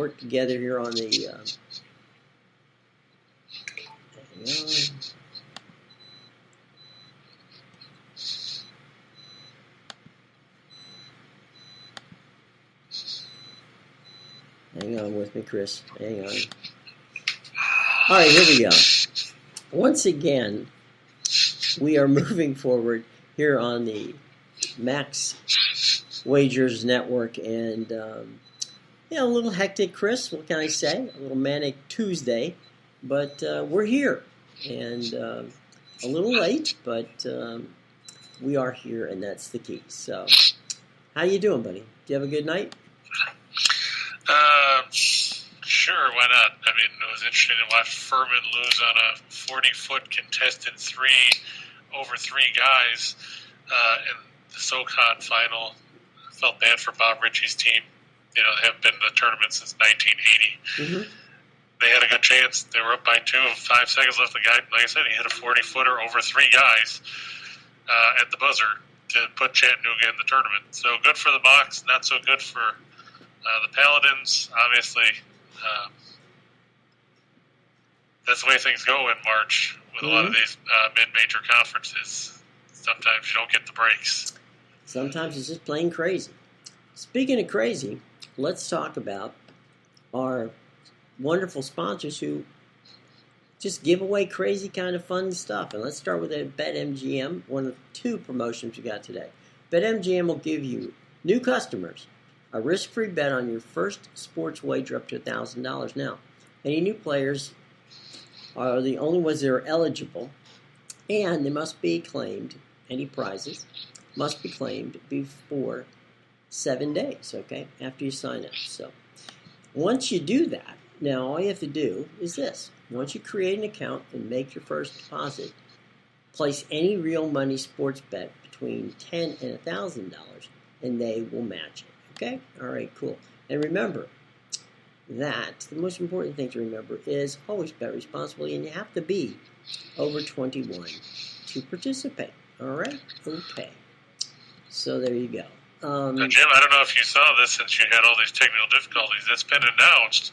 work together here on the... Hang on with me, Chris. Hang on. All right, here we go. Once again, we are moving forward here on the Max Wagers Network, and a little hectic, Chris. What can I say? A little manic Tuesday, but we're here, and a little late, but we are here, and that's the key. So, how you doing, buddy? Do you have a good night? Sure, why not? I mean, it was interesting to watch Furman lose on a 40-foot contested three over three guys in the SoCon final. I felt bad for Bob Ritchie's team. They haven't been in the tournament since 1980. Mm-hmm. They had a good chance. They were up by 2 with 5 seconds left. The guy, like I said, he hit a 40-footer over three guys at the buzzer to put Chattanooga in the tournament. So good for the Mocs, not so good for the Paladins. Obviously, that's the way things go in March with a lot of these mid-major conferences. Sometimes you don't get the breaks. Sometimes it's just plain crazy. Speaking of crazy, let's talk about our wonderful sponsors who just give away crazy kind of fun stuff. And let's start with BetMGM, one of 2 promotions we got today. BetMGM will give you new customers a risk-free bet on your first sports wager up to $1,000. Now, any new players are the only ones that are eligible, and they must be claimed, any prizes must be claimed before 7 days, okay, after you sign up. So once you do that, now all you have to do is this. Once you create an account and make your first deposit, place any real money sports bet between $10 and $1,000, and they will match it. Okay? All right, cool. And remember that the most important thing to remember is always bet responsibly, and you have to be over 21 to participate. All right? Okay. So there you go. Now, Jim, I don't know if you saw this since you had all these technical difficulties. It's been announced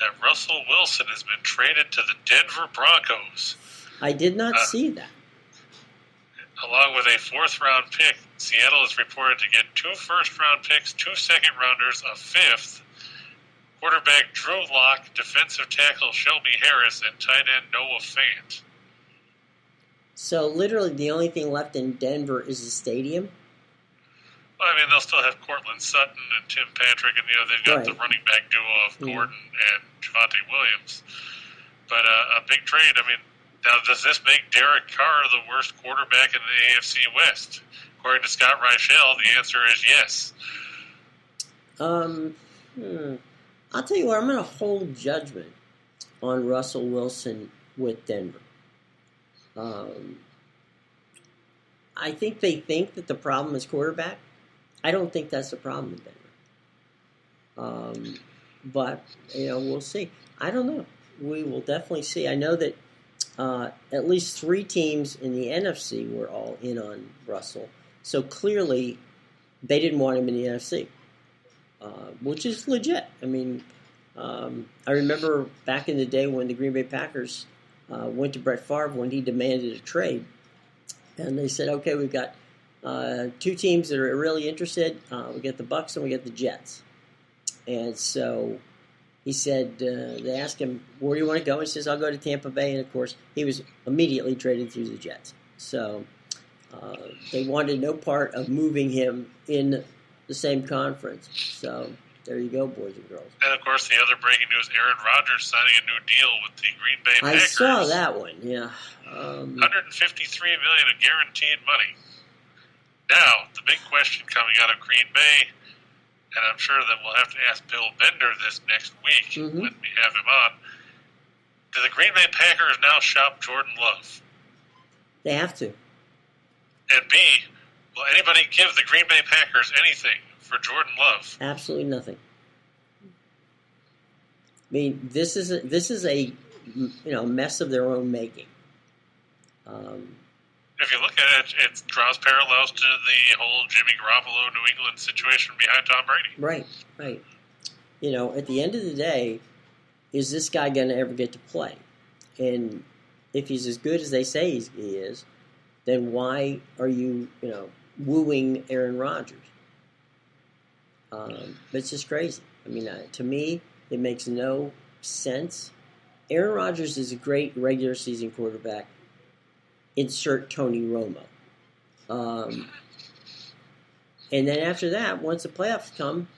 that Russell Wilson has been traded to the Denver Broncos. I did not see that. Along with a 4th-round pick, Seattle is reported to get 2 first-round picks, 2 second-rounders, a 5th, quarterback Drew Lock, defensive tackle Shelby Harris, and tight end Noah Fant. So literally the only thing left in Denver is the stadium? Well, I mean, they'll still have Cortland Sutton and Tim Patrick, and they've got the running back duo of Gordon and Javonte Williams. But a big trade, I mean, now, does this make Derek Carr the worst quarterback in the AFC West? According to Scott Reichel, the answer is yes. I'll tell you what, I'm going to hold judgment on Russell Wilson with Denver. I think they think that the problem is quarterback. I don't think that's the problem with Denver. But, we'll see. I don't know. We will definitely see. I know that at least 3 teams in the NFC were all in on Russell. So clearly, they didn't want him in the NFC, which is legit. I mean, I remember back in the day when the Green Bay Packers went to Brett Favre when he demanded a trade. And they said, okay, we've got 2 teams that are really interested. We got the Bucs and we got the Jets. And so he said, they asked him, where do you want to go? He says, I'll go to Tampa Bay. And, of course, he was immediately traded through the Jets. So they wanted no part of moving him in the same conference. So there you go, boys and girls. And, of course, the other breaking news, Aaron Rodgers signing a new deal with the Green Bay Packers. I saw that one, yeah. $153 million of guaranteed money. Now, the big question coming out of Green Bay, and I'm sure that we'll have to ask Bill Bender this next week when we have him on. Do the Green Bay Packers now shop Jordan Love? They have to. And B, will anybody give the Green Bay Packers anything for Jordan Love? Absolutely nothing. I mean, this is a mess of their own making. If you look at it, it draws parallels to the whole Jimmy Garoppolo New England situation behind Tom Brady. Right. at the end of the day, is this guy going to ever get to play? And if he's as good as they say he is, then why are you, wooing Aaron Rodgers? It's just crazy. I mean, to me, it makes no sense. Aaron Rodgers is a great regular season quarterback. Insert Tony Romo. And then after that, once the playoffs come,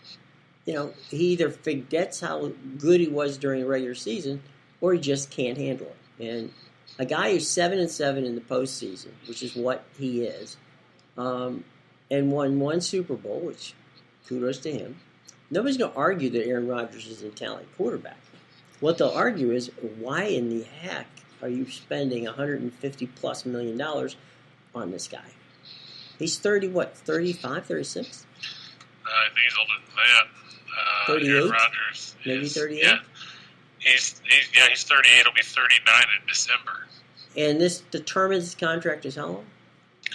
he either forgets how good he was during the regular season, or he just can't handle it. And a guy who's 7-7 in the postseason, which is what he is, and won one Super Bowl, which kudos to him. Nobody's going to argue that Aaron Rodgers is a talented quarterback. What they'll argue is, why in the heck are you spending $150+ million on this guy? He's 35, 36? I think he's older than that. 38? Aaron Rodgers Maybe 38? Yeah. He's 38. He'll be 39 in December. And this determines his contract is how long?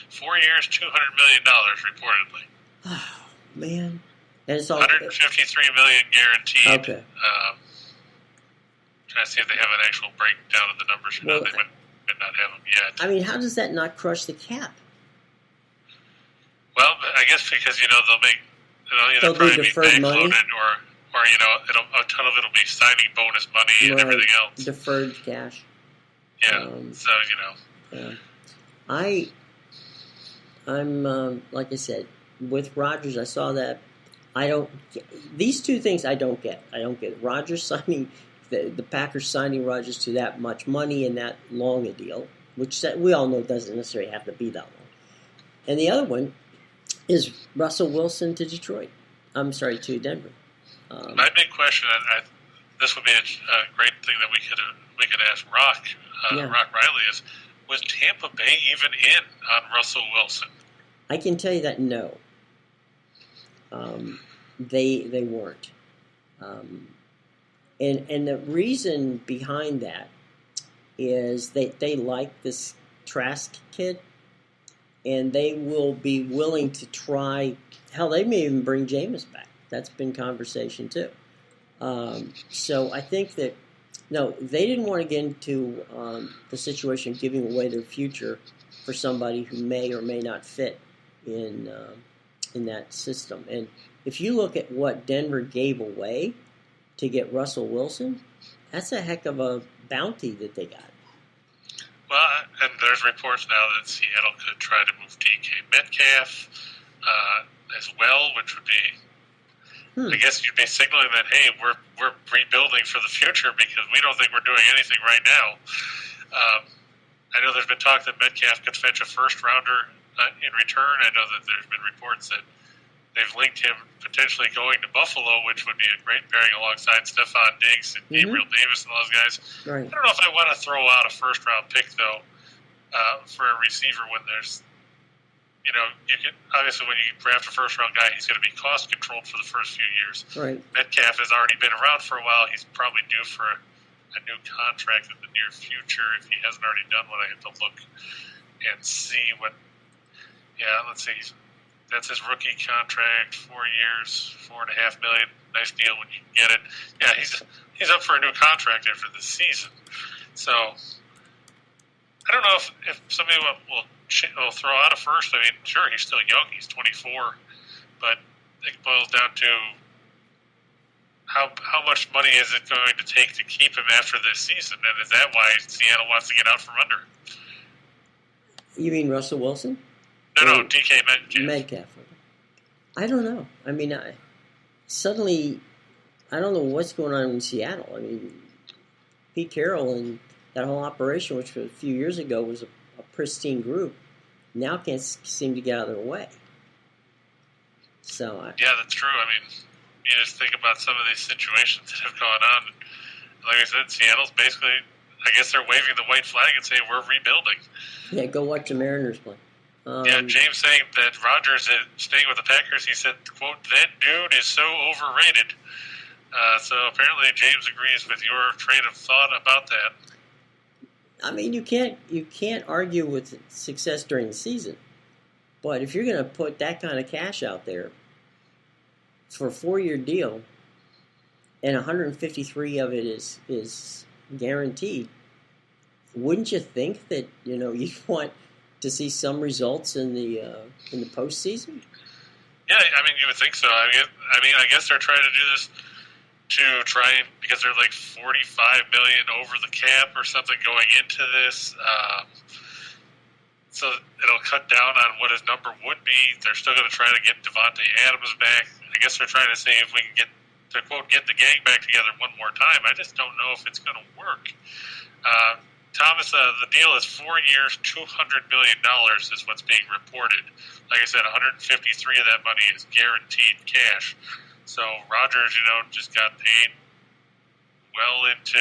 4 years, $200 million, reportedly. Oh, man. And it's all $153 million guaranteed. Okay. Trying to see if they have an actual breakdown of the numbers. They might not have them yet. I mean, how does that not crush the cap? Well, I guess because they'll make They'll probably do be deferred bank money? loaded or a ton of it'll be signing bonus money and everything else. Deferred cash. Yeah. Yeah. I'm like I said, with Rodgers, I saw that. These two things I don't get. I don't get Rodgers signing, the Packers signing Rodgers to that much money and that long a deal, which we all know doesn't necessarily have to be that long. And the other one is Russell Wilson to Detroit. I'm sorry, to Denver. My big question, and this would be a great thing that we could ask Rock Riley, is was Tampa Bay even in on Russell Wilson? I can tell you that no. They weren't. And the reason behind that is they like this Trask kid, and they will be willing to try. Hell, they may even bring Jameis back. That's been conversation too. So I think that no, they didn't want to get into the situation of giving away their future for somebody who may or may not fit in that system. And if you look at what Denver gave away to get Russell Wilson, that's a heck of a bounty that they got. Well, and there's reports now that Seattle could try to move DK Metcalf as well, which would be, I guess you'd be signaling that, hey, we're rebuilding for the future because we don't think we're doing anything right now. I know there's been talk that Metcalf could fetch a first-rounder in return. I know that there's been reports that they've linked him potentially going to Buffalo, which would be a great pairing alongside Stephon Diggs and Gabriel Davis and those guys. Right. I don't know if I want to throw out a first-round pick, though, for a receiver when there's, you can obviously when you draft a first-round guy, he's going to be cost-controlled for the first few years. Right. Metcalf has already been around for a while. He's probably due for a new contract in the near future if he hasn't already done one. I have to look and see what. Yeah, let's see. That's his rookie contract, 4 years, $4.5 million. Nice deal when you can get it. Yeah, he's up for a new contract after this season. So I don't know if somebody will throw out a first. I mean, sure, he's still young. He's 24, but it boils down to how much money is it going to take to keep him after this season, and is that why Seattle wants to get out from under? You mean Russell Wilson? No, DK Metcalf. Metcalf. I don't know. I mean, I don't know what's going on in Seattle. I mean, Pete Carroll and that whole operation, which a few years ago was a pristine group, now can't seem to get out of their way. So yeah, that's true. I mean, you just think about some of these situations that have gone on. Like I said, Seattle's basically, I guess they're waving the white flag and saying we're rebuilding. Yeah, go watch the Mariners play. Yeah, James saying that Rodgers is staying with the Packers, he said, quote, that dude is so overrated. So apparently James agrees with your train of thought about that. I mean, you can't argue with success during the season. But if you're going to put that kind of cash out there for a 4-year deal, and 153 of it is guaranteed. Wouldn't you think that you'd want to see some results in the postseason? Yeah, I mean, you would think so. I mean, I guess they're trying to do this to try because they're like $45 million over the cap or something going into this. So it'll cut down on what his number would be. They're still going to try to get Devontae Adams back. I guess they're trying to see if we can get the gang back together one more time. I just don't know if it's going to work. Thomas, the deal is 4 years, $200 million is what's being reported. Like I said, 153 of that money is guaranteed cash. So Rodgers, just got paid well into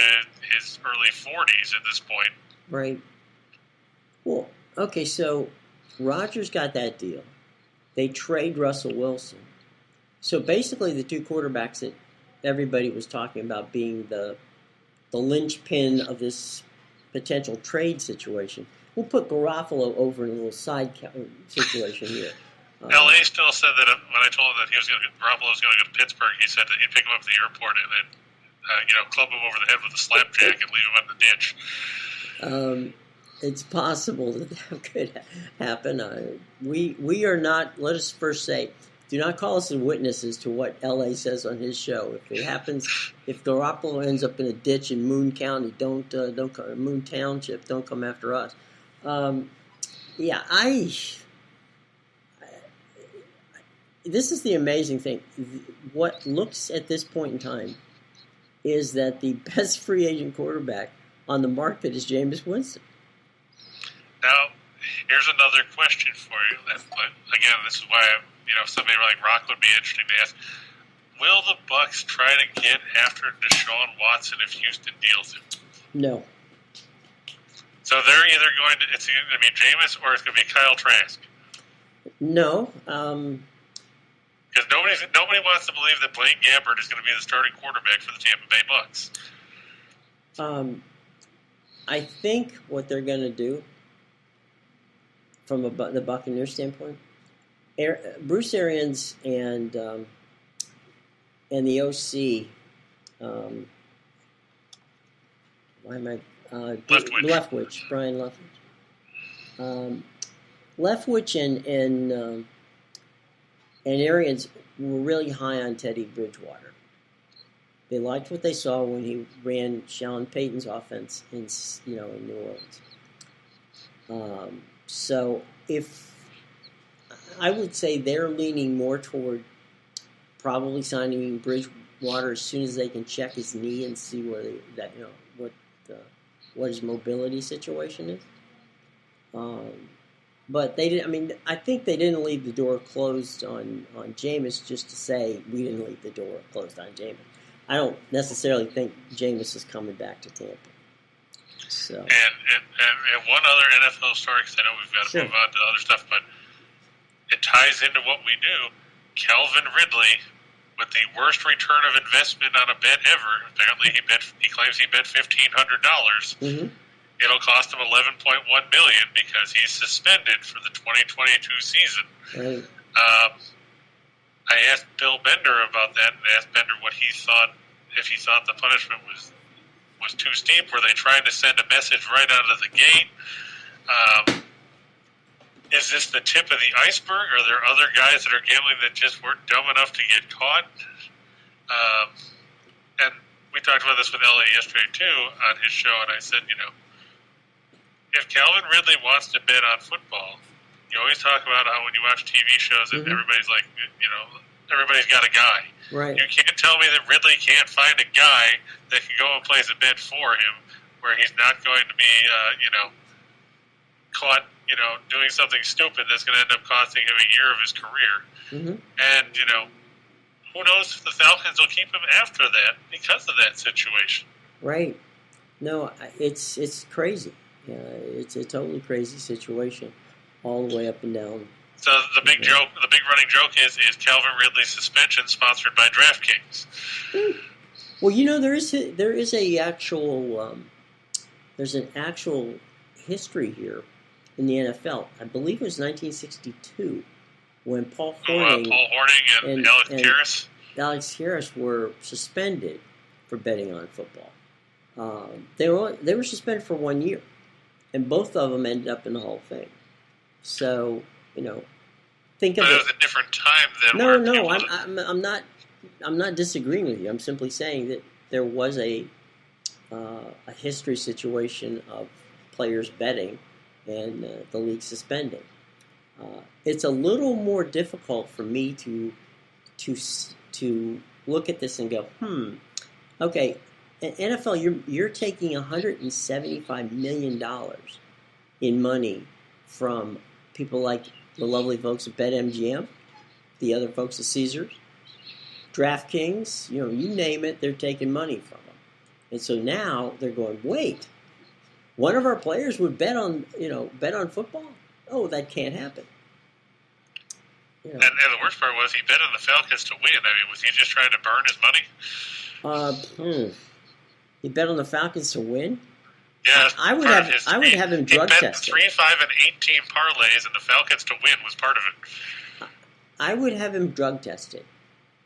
his early 40s at this point. Right. Well, okay, so Rodgers got that deal. They trade Russell Wilson. So basically the two quarterbacks that everybody was talking about being the linchpin of this potential trade situation. We'll put Garoppolo over in a little side situation here. L.A. still said that when I told him that Garoppolo was going to go to Pittsburgh, he said that he'd pick him up at the airport and then, club him over the head with a slapjack and leave him in the ditch. It's possible that could happen. We are not. Let us first say, do not call us as witnesses to what L.A. says on his show. If it happens, if Garoppolo ends up in a ditch in Moon County, don't Moon Township, don't come after us. This is the amazing thing. What looks at this point in time is that the best free agent quarterback on the market is Jameis Winston. Now, here's another question for you. And again, this is why somebody like Rock would be interesting to ask. Will the Bucs try to get after Deshaun Watson if Houston deals him? No. So they're either it's either going to be Jameis or it's going to be Kyle Trask. No. Because nobody wants to believe that Blaine Gabbert is going to be the starting quarterback for the Tampa Bay Bucs. I think what they're going to do, from the Buccaneers standpoint, Bruce Arians and the OC, Leftwich, Brian Leftwich. Leftwich and Arians were really high on Teddy Bridgewater. They liked what they saw when he ran Sean Payton's offense in New Orleans. So if I would say they're leaning more toward probably signing Bridgewater as soon as they can check his knee and see what his mobility situation is. But they didn't. I mean, I think they didn't leave the door closed on Jameis just to say we didn't leave the door closed on Jameis. I don't necessarily think Jameis is coming back to Tampa. So. And one other NFL story, because I know we've got to move on to other stuff, but it ties into what we do. Calvin Ridley, with the worst return of investment on a bet ever, apparently he claims he bet $1,500. Mm-hmm. It'll cost him $11.1 million because he's suspended for the 2022 season. Right. I asked Bill Bender about that and asked Bender what he thought, if he thought the punishment was too steep. Were they trying to send a message right out of the gate? Is this the tip of the iceberg? Are there other guys that are gambling that just weren't dumb enough to get caught? And we talked about this with Elliot yesterday too on his show, and I said, if Calvin Ridley wants to bet on football, you always talk about how when you watch TV shows that everybody's like, everybody's got a guy. Right. You can't tell me that Ridley can't find a guy that can go and place a bet for him where he's not going to be, caught, doing something stupid that's going to end up costing him a year of his career. Mm-hmm. And, who knows if the Falcons will keep him after that because of that situation. Right. No, it's crazy. It's a totally crazy situation all the way up and down. So the big running joke is Calvin Ridley's suspension sponsored by DraftKings. Well, there's an actual history here in the NFL. I believe it was 1962 when Paul Hornung and Alex Karras. Alex Harris were suspended for betting on football. They were suspended for 1 year, and both of them ended up in the Hall of Fame. So think of but it. It was a different time then. No, I'm not disagreeing with you. I'm simply saying that there was a history situation of players betting and the league suspending. It's a little more difficult for me to look at this and go, okay, NFL, you're taking $175 million in money from people like the lovely folks at BetMGM, the other folks at Caesars, DraftKings, you name it, they're taking money from them. And so now they're going, wait, one of our players would bet on football? Oh, that can't happen. And the worst part was he bet on the Falcons to win. I mean, was he just trying to burn his money? He bet on the Falcons to win? Yeah, I would have him drug tested. He bet 3, 5, and 18 parlays, and the Falcons to win was part of it. I would have him drug tested.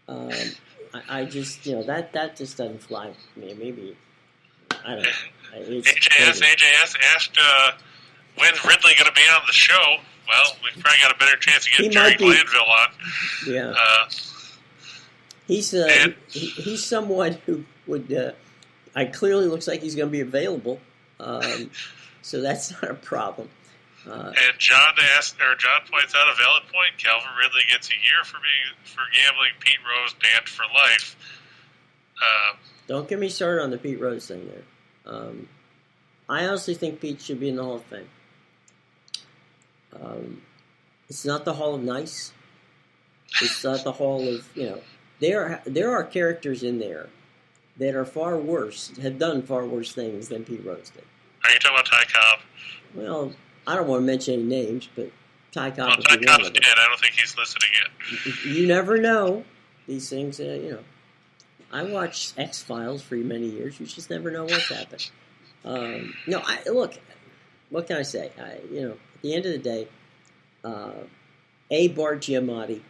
I just, that just doesn't fly with me. Maybe, I don't know. AJS asked, when's Ridley going to be on the show? Well, we've probably got a better chance of getting Jerry Glanville on. Yeah. He's someone who would, clearly looks like he's going to be available. So that's not a problem. And John points out a valid point. Calvin Ridley gets a year for gambling. Pete Rose banned for life. Don't get me started on the Pete Rose thing there. I honestly think Pete should be in the Hall of Fame. It's not the Hall of Nice. It's not the Hall of, there are characters in there that are far worse, have done far worse things than Pete Rose did. Are you talking about Ty Cobb? Well, I don't want to mention any names, but Ty Cobb Ty Cobb's dead. I don't think he's listening yet. You never know. These things, I watched X-Files for many years. You just never know what's happened. Look, what can I say? At the end of the day, Bart Giamatti,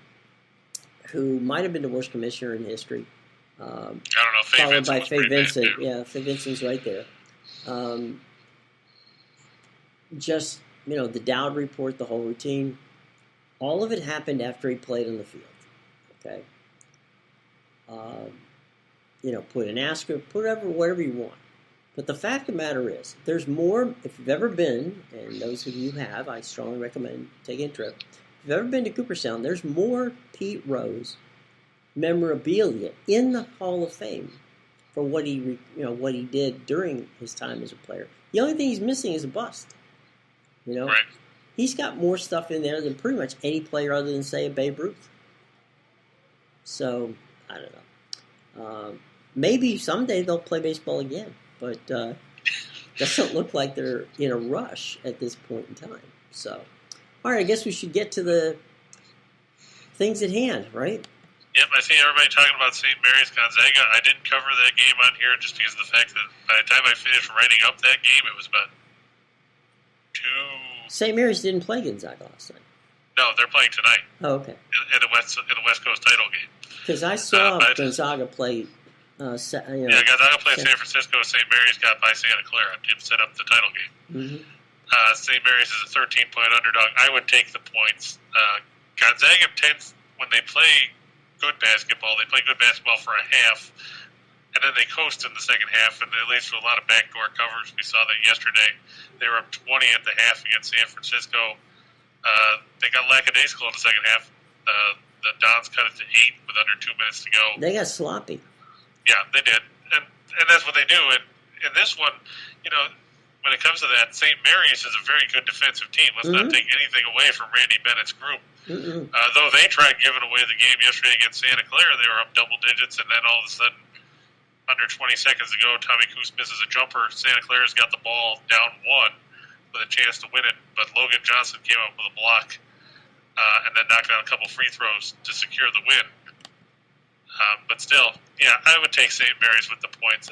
who might have been the worst commissioner in history, I don't know. Followed by Faye Vincent. Yeah, Faye Vincent's right there. The Dowd report, the whole routine, all of it happened after he played on the field. Okay. Put an asterisk, put whatever you want. But the fact of the matter is, there's more, if you've ever been, and those of you have, I strongly recommend taking a trip. If you've ever been to Cooperstown, there's more Pete Rose memorabilia in the Hall of Fame for what he did during his time as a player. The only thing he's missing is a bust. Right. He's got more stuff in there than pretty much any player other than, say, a Babe Ruth. So, I don't know. Maybe someday they'll play baseball again, but doesn't look like they're in a rush at this point in time. So, all right, I guess we should get to the things at hand, right? Yep, I see everybody talking about St. Mary's Gonzaga. I didn't cover that game on here just because of the fact that by the time I finished writing up that game, it was about 2. St. Mary's didn't play Gonzaga last night. No, they're playing tonight. Oh, okay. In the West Coast title game. Because I saw Gonzaga play. Gonzaga played San Francisco. St. Mary's got by Santa Clara to set up the title game. Mm-hmm. St. Mary's is a 13-point underdog. I would take the points. Gonzaga tends, when they play good basketball, they play good basketball for a half, and then they coast in the second half, and they lead to a lot of backdoor covers. We saw that yesterday. They were up 20 at the half against San Francisco. They got lackadaisical in the second half. The Dons cut it to 8 with under 2 minutes to go. They got sloppy. Yeah, they did. And that's what they do. And in this one, when it comes to that, St. Mary's is a very good defensive team. Let's not take anything away from Randy Bennett's group. Though they tried giving away the game yesterday against Santa Clara, they were up double digits, and then all of a sudden, under 20 seconds to go, Tommy Coos misses a jumper. Santa Clara's got the ball down 1 with a chance to win it, but Logan Johnson came up with a block and then knocked down a couple free throws to secure the win. But still, I would take St. Mary's with the points.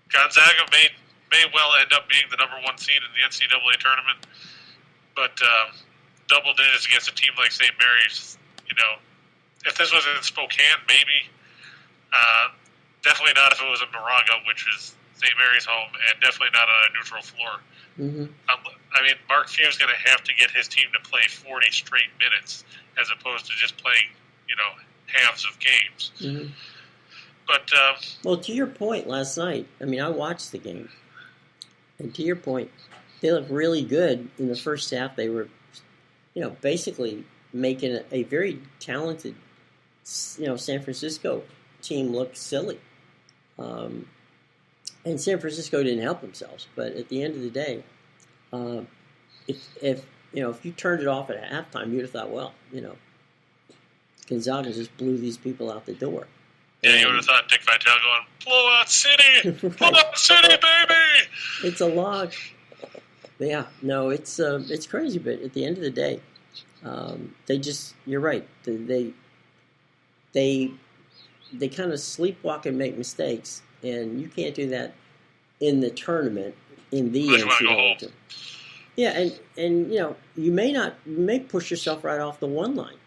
Gonzaga may well end up being the number 1 seed in the NCAA tournament, but double digits against a team like St. Mary's, If this was in Spokane, maybe. Definitely not if it was in Moraga, which is St. Mary's home, and definitely not on a neutral floor. Mm-hmm. I mean, Mark Few's going to have to get his team to play 40 straight minutes as opposed to just playing, halves of games. Mm-hmm. But well, to your point last night, I mean, I watched the game, and to your point, they looked really good in the first half. They were, basically making a very talented, San Francisco team look silly. And San Francisco didn't help themselves. But at the end of the day, if you turned it off at halftime, you'd have thought, well, Gonzaga just blew these people out the door. Yeah, you would have thought Dick Vitale going, Blowout City! Right. Blowout City, baby! It's a log. Yeah, no, it's crazy, but at the end of the day, they just, you're right, they kind of sleepwalk and make mistakes, and you can't do that in the tournament, in the NCAA. Yeah, and you may push yourself right off the one line.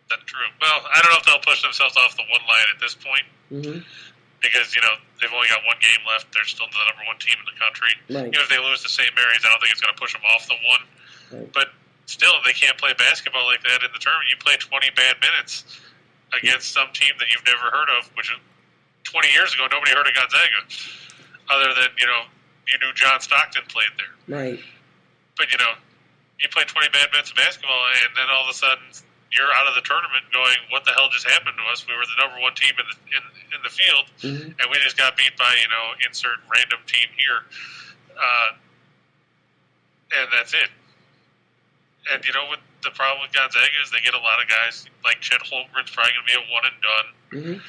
That's true. Well, I don't know if they'll push themselves off the one line at this point. Mm-hmm. Because, they've only got one game left. They're still the number one team in the country. Right. If they lose to St. Mary's, I don't think it's going to push them off the one. Right. But still, they can't play basketball like that in the tournament. You play 20 bad minutes against some team that you've never heard of, which 20 years ago, nobody heard of Gonzaga. Other than, you knew John Stockton played there. Right. But, you play 20 bad minutes of basketball, and then all of a sudden you're out of the tournament going, what the hell just happened to us? We were the number one team in the field, mm-hmm. and we just got beat by, insert random team here. And that's it. And, what the problem with Gonzaga is they get a lot of guys, like Chet Holmgren's probably going to be a one and done. Mm-hmm.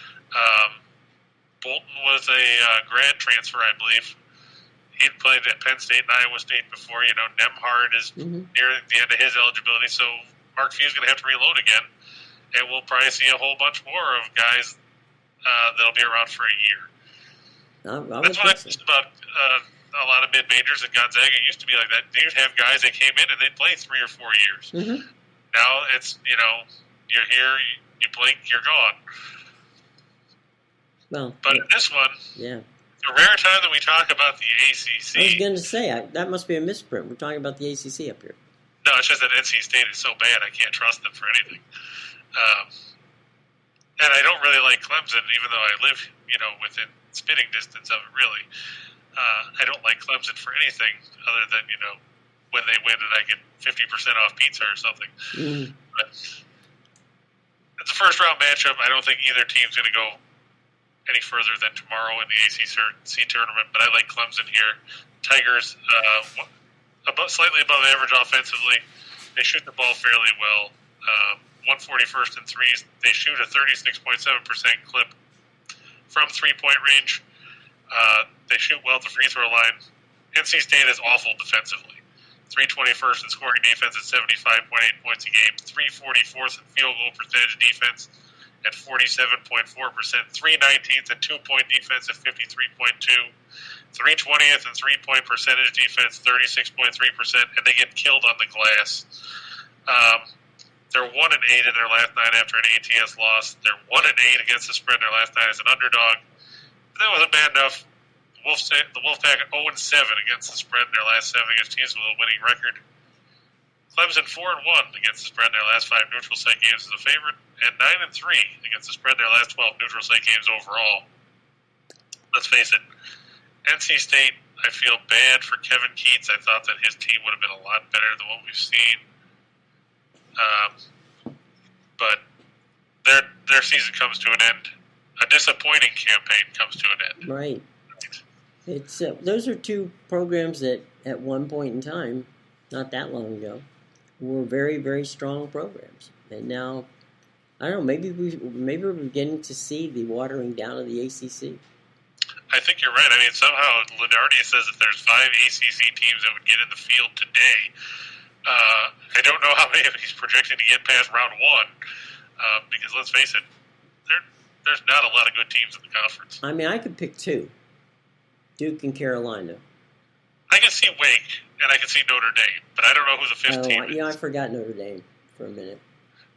Bolton was a grad transfer, I believe. He'd played at Penn State and Iowa State before. Nemhard is mm-hmm. near the end of his eligibility, so Mark Few's going to have to reload again, and we'll probably see a whole bunch more of guys that'll be around for a year. That's what I think about a lot of mid-majors at Gonzaga. It used to be like that. You'd have guys that came in and they'd play 3 or 4 years. Mm-hmm. Now it's, you're here, you blink, you're gone. Well, but in this one, yeah. a rare time that we talk about the ACC. I was going to say, that must be a misprint. We're talking about the ACC up here. No, it's just that NC State is so bad, I can't trust them for anything. And I don't really like Clemson, even though I live, within spitting distance of it, really. I don't like Clemson for anything other than, when they win and I get 50% off pizza or something. Mm. But it's a first-round matchup. I don't think either team's going to go any further than tomorrow in the ACC tournament, but I like Clemson here. Tigers, slightly above average offensively. They shoot the ball fairly well. 141st in threes. They shoot a 36.7% clip from three-point range. They shoot well at the free throw line. NC State is awful defensively. 321st in scoring defense at 75.8 points a game. 344th in field goal percentage defense at 47.4%. 319th in two-point defense at 53.2%. 320th in three-point percentage defense, 36.3%, and they get killed on the glass. They're 1-8 in their last 9 after an ATS loss. They're 1-8 against the spread in their last 9 as an underdog. That wasn't bad enough. The Wolfpack 0-7 against the spread in their last 7 against teams with a winning record. Clemson 4-1 against the spread in their last 5 neutral site games as a favorite, and 9-3 against the spread in their last 12 neutral site games overall. Let's face it, NC State, I feel bad for Kevin Keats. I thought that his team would have been a lot better than what we've seen. But their season comes to an end. A disappointing campaign comes to an end. Right. It's those are two programs that at one point in time, not that long ago, were very, very strong programs. And now, I don't know, maybe we're beginning to see the watering down of the ACC. I think you're right. I mean, somehow Lenardi says that there's 5 ACC teams that would get in the field today. I don't know how many of he's projecting to get past round 1, because let's face it, there's not a lot of good teams in the conference. I mean, I could pick 2, Duke and Carolina. I can see Wake, and I can see Notre Dame, but I don't know who the 5th team is. Yeah, I forgot Notre Dame for a minute.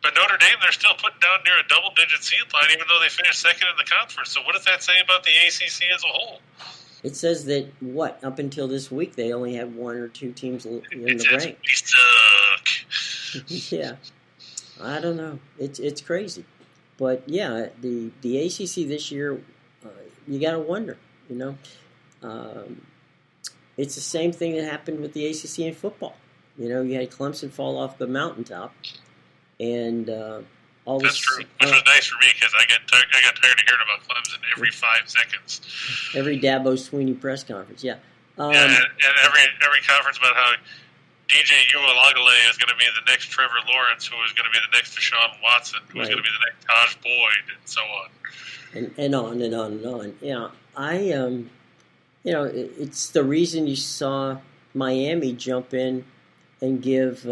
But Notre Dame, they're still putting down near a double-digit seed line, even though they finished second in the conference. So what does that say about the ACC as a whole? It says that, up until this week, they only had one or two teams in the rank. We suck. Yeah. I don't know. It's crazy. But, yeah, the ACC this year, you got to wonder, It's the same thing that happened with the ACC in football. You had Clemson fall off the mountaintop. And all That's true, which was nice for me because I got tired of hearing about Clemson every 5 seconds. Every Dabo Swinney press conference, yeah. And every conference about how DJ Uiagalelei is going to be the next Trevor Lawrence, who is going to be the next Deshaun Watson, who is going to be the next Taj Boyd, and so on. And on and on and on. It's the reason you saw Miami jump in and give,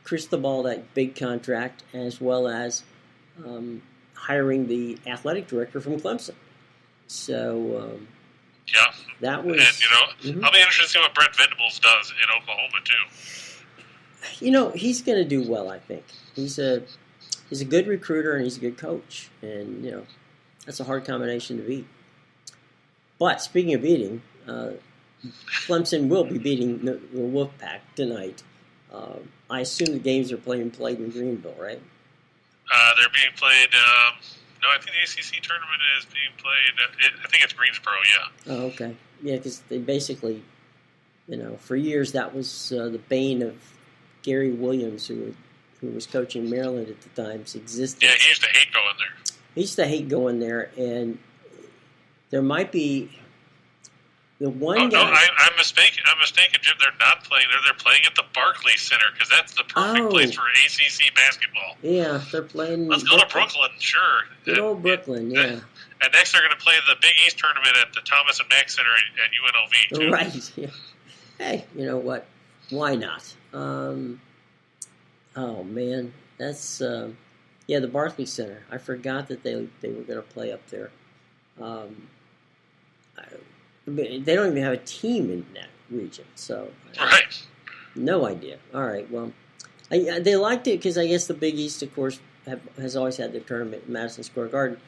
Cristobal that big contract, as well as hiring the athletic director from Clemson. So, that was. And I'll be interested to see what Brent Venables does in Oklahoma too. He's going to do well. I think he's a good recruiter and he's a good coach, and that's a hard combination to beat. But speaking of beating, Clemson will be beating the Wolfpack tonight. I assume the games are played in Greenville, right? They're being played. No, I think the ACC tournament is being played. I think it's Greensboro. Yeah. Oh, okay. Yeah, because they basically, for years that was the bane of Gary Williams, who was coaching Maryland at the time's existence. Yeah, he used to hate going there. He used to hate going there, and there might be. The one guy. No, I'm mistaken. Jim. They're not playing there. They're playing at the Barclays Center because that's the perfect place for ACC basketball. Yeah, they're playing. Let's go to Brooklyn, sure. Good old Brooklyn, yeah. And next they're going to play the Big East tournament at the Thomas and Mack Center at UNLV too. Right. Yeah. Hey, you know what? Why not? Oh man, that's the Barclays Center. I forgot that they were going to play up there. They don't even have a team in that region, so right. No idea. All right, well, they liked it because I guess the Big East, of course, has always had their tournament in Madison Square Garden.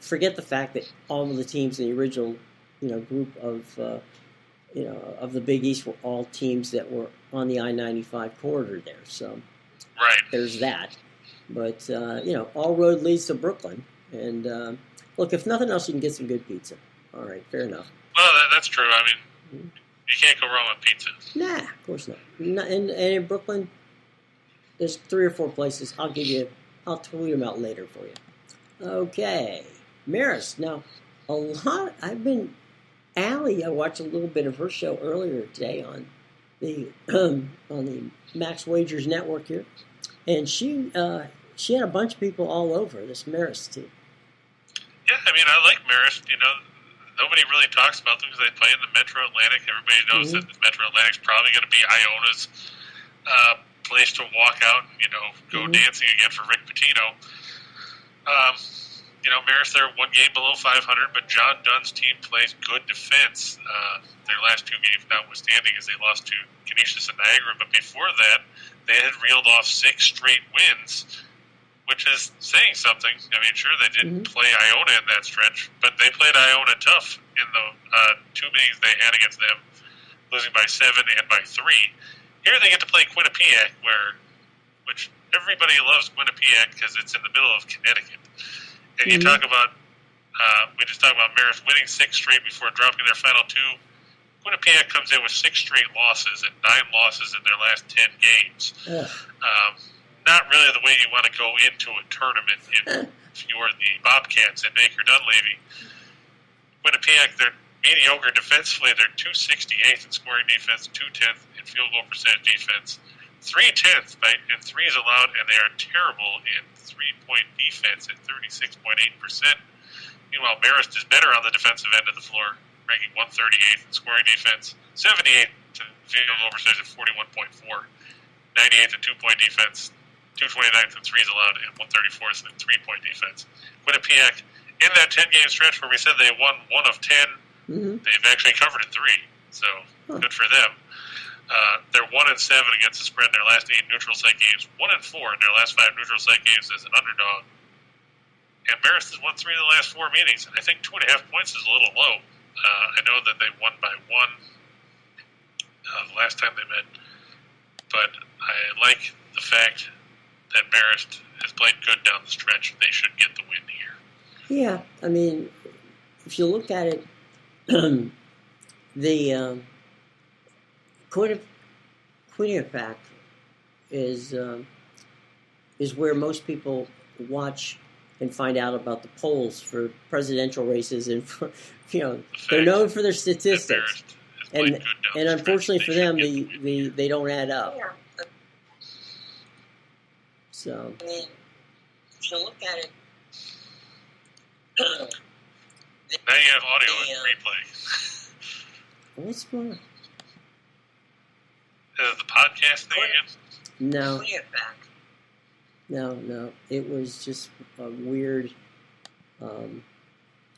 Forget the fact that all of the teams in the original, group of, of the Big East were all teams that were on the I-95 corridor there. So, right. There's that. But all road leads to Brooklyn. And look, if nothing else, you can get some good pizza. All right, fair enough. Well, that's true. I mean, you can't go wrong with pizza. Nah, of course not. And in Brooklyn, there's 3 or 4 places. I'll tweet them out later for you. Okay, Marist. Now, Allie, I watched a little bit of her show earlier today on the Max Wagers Network here, and she had a bunch of people all over this Marist team. Yeah, I mean, I like Marist. Nobody really talks about them because they play in the Metro Atlantic. Everybody knows that the Metro Atlantic's probably going to be Iona's place to walk out and, go dancing again for Rick Pitino. Marist, they're 1 game below 500, but John Dunn's team plays good defense. Their last 2 games notwithstanding as they lost to Canisius and Niagara, but before that, they had reeled off 6 straight wins, which is saying something. I mean, sure, they didn't play Iona in that stretch, but they played Iona tough in the 2 meetings they had against them, losing by 7 and by 3. Here they get to play Quinnipiac, which everybody loves Quinnipiac because it's in the middle of Connecticut. And you talk about, we just talked about Marist winning 6 straight before dropping their final 2. Quinnipiac comes in with 6 straight losses and 9 losses in their last 10 games. Not really the way you want to go into a tournament if you're the Bobcats and Baker Dunleavy. Quinnipiac, they're mediocre defensively. They're 268th in scoring defense, 210th in field goal percentage defense, 310th in threes allowed, and they are terrible in 3-point defense at 36.8%. Meanwhile, Marist is better on the defensive end of the floor, ranking 138th in scoring defense, 78th in field goal percentage at 41.4, 98th in 2-point defense, 229th in threes allowed, and 134th in 3-point defense. Quinnipiac, in that 10-game stretch where we said they won 1 of 10, they've actually covered in 3, so good for them. They're 1-7 against the spread in their last 8 neutral site games. 1-4 in their last 5 neutral site games as an underdog. And Marist has won 3 of the last 4 meetings. I think 2.5 points is a little low. I know that they won by 1 the last time they met, but I like the fact that Marist has played good down the stretch. They should get the win here. Yeah, I mean, if you look at it, the Quinnipiac is where most people watch and find out about the polls for presidential races, and for, they're known for their statistics, and unfortunately for them, they don't add up. So, I mean, if you look at it. Now you have audio and replay. What's going on? The podcast thing again? No. It was just a weird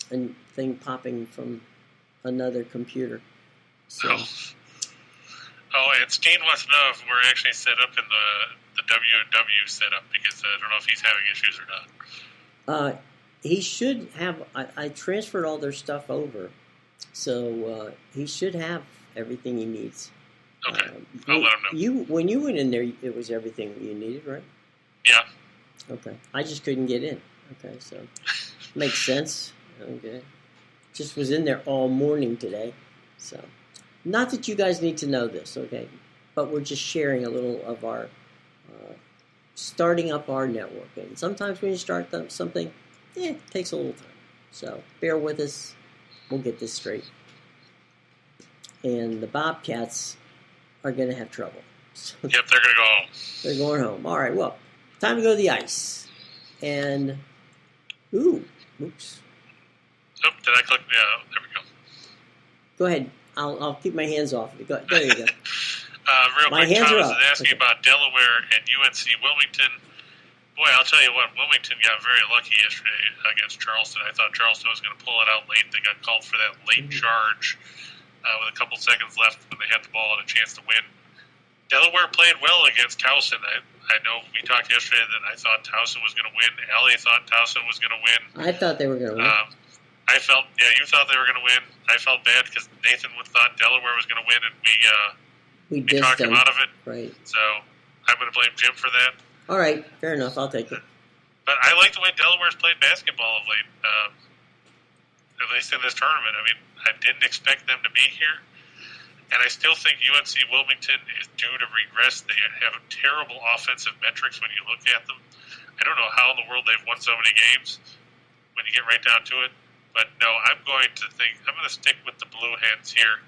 thing popping from another computer. So. Oh, and Steen wants to know if we're actually set up in the W&W setup, because I don't know if he's having issues or not. He should have. I transferred all their stuff over, so he should have everything he needs. Okay, I'll let him know. When you went in there, it was everything you needed, right? Yeah. Okay, I just couldn't get in. Okay, so makes sense. Okay, just was in there all morning today, so not that you guys need to know this, okay? But we're just sharing a little of our starting up our network, and sometimes when you start something. It takes a little time. So bear with us. We'll get this straight. And the Bobcats are going to have trouble. So yep, they're going to go home. They're going home. All right, well, time to go to the ice. And, oops. Oh, did I click? Yeah, there we go. Go ahead. I'll keep my hands off. There you go. Real My quick, hands Thomas are up. is asking about Delaware and UNC Wilmington. Boy, I'll tell you what, Wilmington got very lucky yesterday against Charleston. I thought Charleston was going to pull it out late. They got called for that late charge with a couple seconds left when they had the ball and a chance to win. Delaware played well against Towson. I know we talked yesterday that I thought Towson was going to win. Allie thought Towson was going to win. I thought they were going to win. I felt, you thought they were going to win. I felt bad because Nathan thought Delaware was going to win, and we talked him out of it. Right. So I'm going to blame Jim for that. All right, fair enough. I'll take it. But I like the way Delaware's played basketball of late, at least in this tournament. I mean, I didn't expect them to be here, and I still think UNC Wilmington is due to regress. They have terrible offensive metrics when you look at them. I don't know how in the world they've won so many games when you get right down to it. But no, I'm going to stick with the Blue Hens here.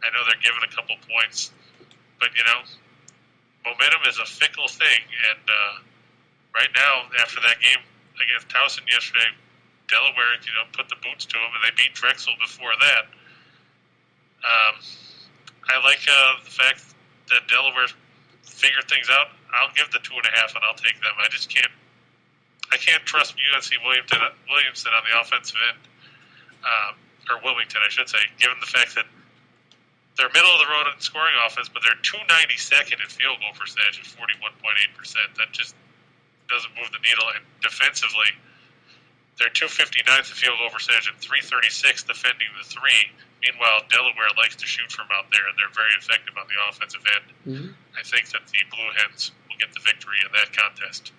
I know they're given a couple points, but momentum is a fickle thing, and right now, after that game against Towson yesterday, Delaware, put the boots to them, and they beat Drexel before that. I like the fact that Delaware figured things out. I'll give the 2.5, and I'll take them. I can't trust UNC Williamson on the offensive end, or Wilmington, I should say, given the fact that they're middle of the road in scoring offense, but they're 292nd in field goal percentage at 41.8%. That just doesn't move the needle. And defensively, they're 259th in field goal percentage and 336th defending the three. Meanwhile, Delaware likes to shoot from out there, and they're very effective on the offensive end. Mm-hmm. I think that the Blue Hens will get the victory in that contest.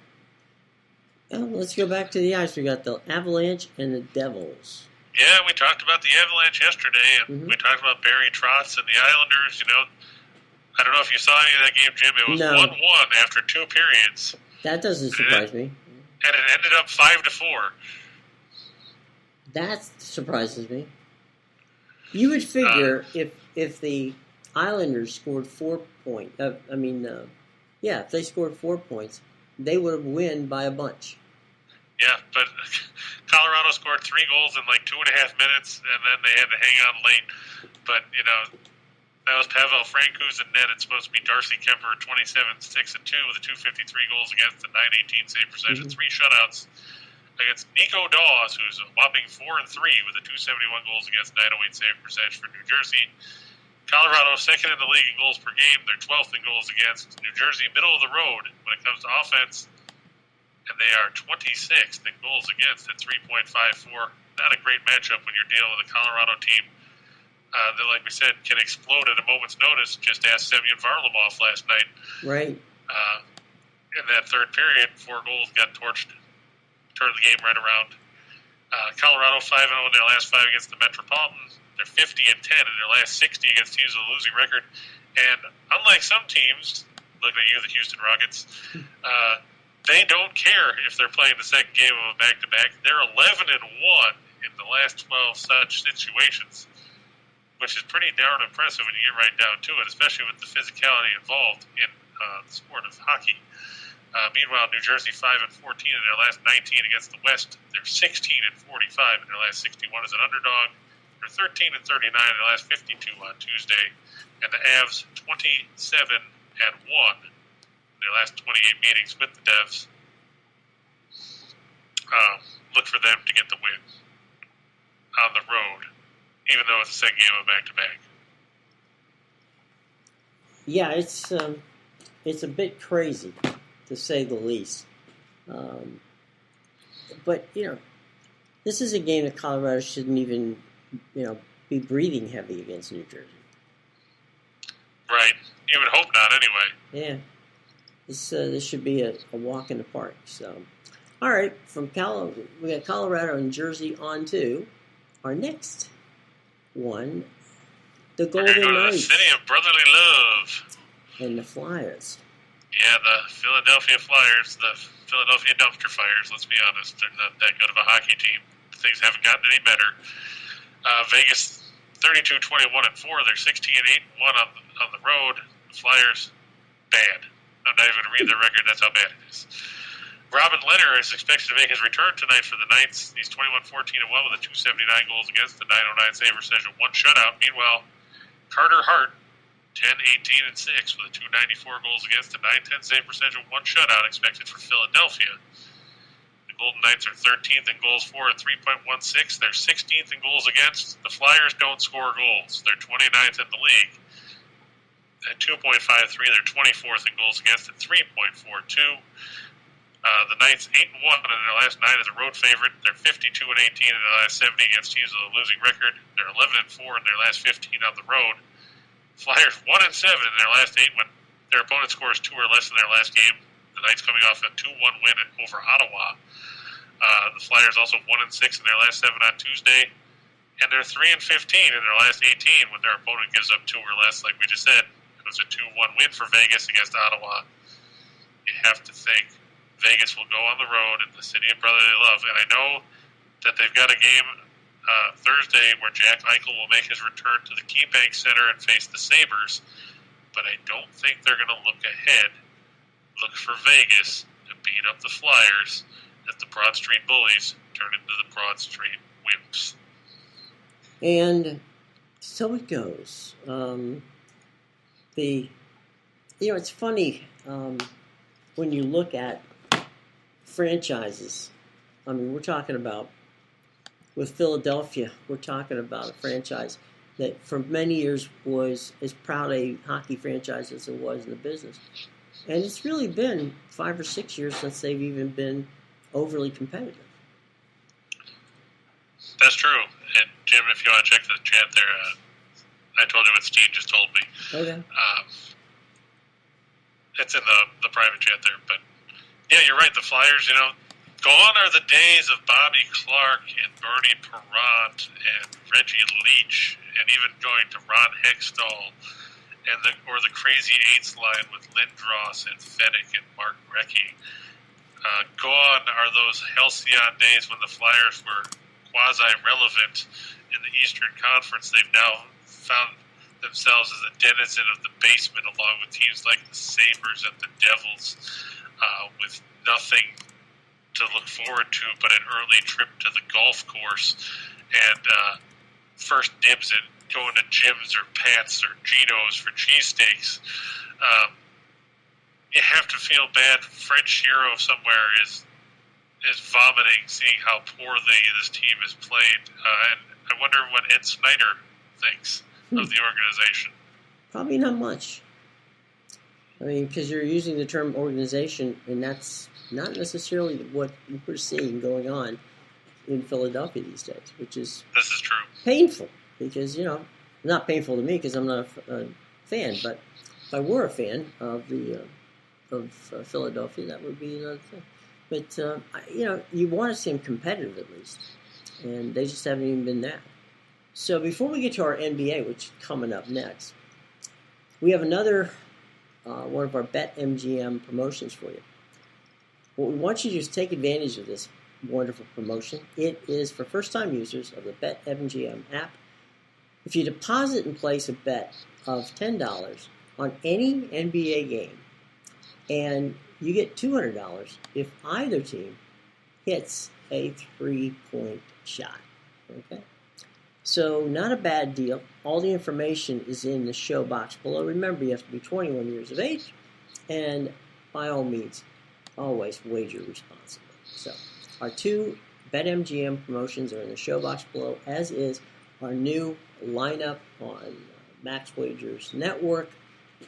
Well, let's go back to the ice. We got the Avalanche and the Devils. Yeah, we talked about the Avalanche yesterday, and we talked about Barry Trotz and the Islanders. I don't know if you saw any of that game, Jim. It was 1-1 after 2 periods. That doesn't surprise me. And it ended up 5-4. That surprises me. You would figure if the Islanders scored 4 points, if they scored 4 points, they would have won by a bunch. Yeah, but Colorado scored 3 goals in 2.5 minutes, and then they had to hang on late. But, that was Pavel Francouz in net. It's supposed to be Darcy Kemper, 27-6-2 with a 253 goals against, a 918 save percentage, 3 shutouts against Nico Dawes, who's a whopping 4-3 with a 271 goals against, 908 save percentage for New Jersey. Colorado, second in the league in goals per game. They're 12th in goals against. New Jersey, middle of the road when it comes to offense. And they are 26th in goals against at 3.54. Not a great matchup when you're dealing with a Colorado team that, like we said, can explode at a moment's notice. Just asked Semyon Varlamov last night. Right. In that third period, 4 goals got torched. Turned the game right around. Colorado 5-0 in their last 5 against the Metropolitans. They're 50-10 in their last 60 against teams with a losing record. And unlike some teams, looking at you, the Houston Rockets, they don't care if they're playing the second game of a back-to-back. They're 11-1 in the last 12 such situations, which is pretty darn impressive when you get right down to it, especially with the physicality involved in the sport of hockey. Meanwhile, New Jersey 5-14 in their last 19 against the West. They're 16-45 in their last 61 as an underdog. They're 13-39 in their last 52 on Tuesday, and the Avs 27-1 in their last 28 meetings with the Devs. Look for them to get the win on the road, even though it's the second game of back-to-back. Yeah, it's a bit crazy, to say the least. But, this is a game that Colorado shouldn't even, be breathing heavy against New Jersey. Right. You would hope not, anyway. Yeah. This should be a walk in the park. So, all right, we got Colorado and Jersey on to our next one, the Golden Knights. The city of brotherly love. And the Flyers. Yeah, the Philadelphia Flyers, the Philadelphia Dumpster Fires, let's be honest. They're not that good of a hockey team. Things haven't gotten any better. Vegas, 32-21-4. They're 16-8-1 on the road. The Flyers, bad. I'm not even going to read their record. That's how bad it is. Robin Lehner is expected to make his return tonight for the Knights. He's 21-14-1 with a 279 goals against, a 909 save percentage, and 1 shutout. Meanwhile, Carter Hart, 10-18-6 with a 294 goals against, a 910 save percentage, and 1 shutout expected for Philadelphia. The Golden Knights are 13th in goals for at 3.16. They're 16th in goals against. The Flyers don't score goals. They're 29th in the league at 2.53. They're 24th in goals against at 3.42. The Knights 8-1 in their last 9 as a road favorite. They're 52-18 in their last 70 against teams with a losing record. They're 11-4 in their last 15 on the road. Flyers 1-7 in their last 8 when their opponent scores 2 or less in their last game. The Knights coming off a 2-1 win over Ottawa. The Flyers also 1-6 in their last 7 on Tuesday, and they're 3-15 in their last 18 when their opponent gives up 2 or less. Like we just said, it was a 2-1 win for Vegas against Ottawa. You have to think Vegas will go on the road in the city of brotherly love, and I know that they've got a game Thursday where Jack Eichel will make his return to the KeyBank Center and face the Sabres, but I don't think they're going to look ahead. Look for Vegas to beat up the Flyers as the Broad Street Bullies turn into the Broad Street Wimps. And so it goes. It's funny when you look at franchises. I mean, we're talking about, with Philadelphia, we're talking about a franchise that for many years was as proud a hockey franchise as it was in the business. And it's really been 5 or 6 years since they've even been overly competitive. That's true. And Jim, if you want to check the chat there, I told you what Steve just told me. Okay. It's in the private chat there. But, yeah, you're right. The Flyers, gone are the days of Bobby Clark and Bernie Parent and Reggie Leach, and even going to Ron Hextall, or the Crazy Eights line with Lindros and Fedek and Mark Recchi. Gone are those halcyon days when the Flyers were quasi-relevant in the Eastern Conference. They've now found themselves as a denizen of the basement, along with teams like the Sabres and the Devils, with nothing to look forward to but an early trip to the golf course and first dibs at going to Jim's or Pat's or Geno's for cheesesteaks. You have to feel bad. Fred Shero somewhere is vomiting seeing how poorly this team has played. And I wonder what Ed Snyder thinks of the organization? Probably not much. I mean, because you're using the term organization, and that's not necessarily what we're seeing going on in Philadelphia these days, which is This is true. painful because, not painful to me because I'm not a fan, but if I were a fan of Philadelphia, that would be another thing. But, you want to see them competitive at least, and they just haven't even been that. So before we get to our NBA, which is coming up next, we have another one of our BetMGM promotions for you. What we want you to do is take advantage of this wonderful promotion. It is for first-time users of the BetMGM app. If you deposit and place a bet of $10 on any NBA game, and you get $200 if either team hits a three-point shot. Okay? So, not a bad deal. All the information is in the show box below. Remember, you have to be 21 years of age, and by all means, always wager responsibly. So, our two BetMGM promotions are in the show box below, as is our new lineup on Max Wagers Network,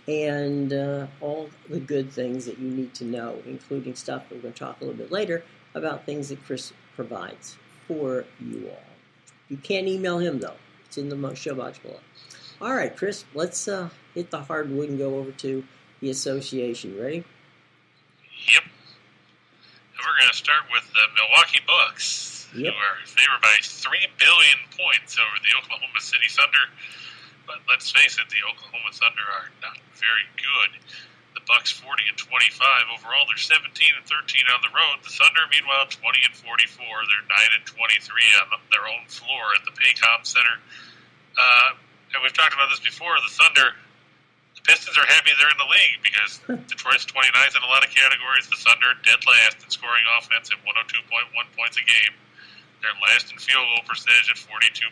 and all the good things that you need to know, including stuff that we're going to talk a little bit later about things that Chris provides for you all. You can't email him, though. It's in the show box below. All right, Chris, let's hit the hardwood and go over to the association. Ready? Yep. And we're going to start with the Milwaukee Bucks, Yep. who are favored by 3 billion points over the Oklahoma City Thunder. But let's face it, the Oklahoma Thunder are not very good. The Bucks 40-25 overall. They're 17-13 on the road. The Thunder, meanwhile, 20-44. They're 9-23 on their own floor at the Paycom Center. And we've talked about this before. The Thunder, the Pistons are happy they're in the league because Detroit's 29th in a lot of categories. The Thunder dead last in scoring offense at 102.1 points a game. They're last in field goal percentage at 42.2.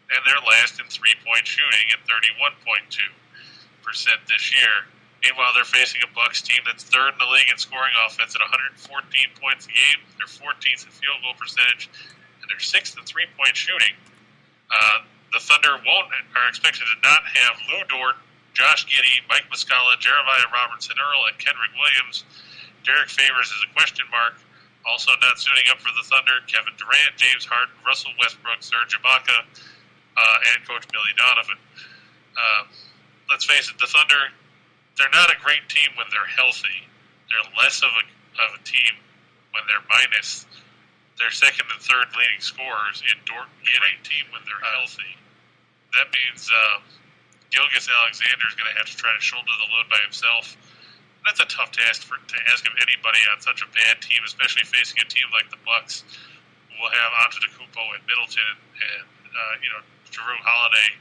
And they're last in three-point shooting at 31.2% this year. Meanwhile, they're facing a Bucks team that's third in the league in scoring offense at 114 points a game. They're 14th in field goal percentage, and they're 6th in three-point shooting. The Thunder are expected to not have Lou Dort, Josh Giddey, Mike Muscala, Jeremiah Robertson Earl, and Kendrick Williams. Derek Favors is a question mark. Also not suiting up for the Thunder, Kevin Durant, James Harden, Russell Westbrook, Serge Ibaka, and Coach Billy Donovan. Let's face it, the Thunder, they're not a great team when they're healthy. They're less of a team when they're minus. They're second and third leading scorers in Dort. Great team when they're healthy. That means Gilgeous Alexander is going to have to try to shoulder the load by himself. That's a tough task to ask of anybody on such a bad team, especially facing a team like the Bucks, who will have Antetokounmpo and Middleton and Jrue Holiday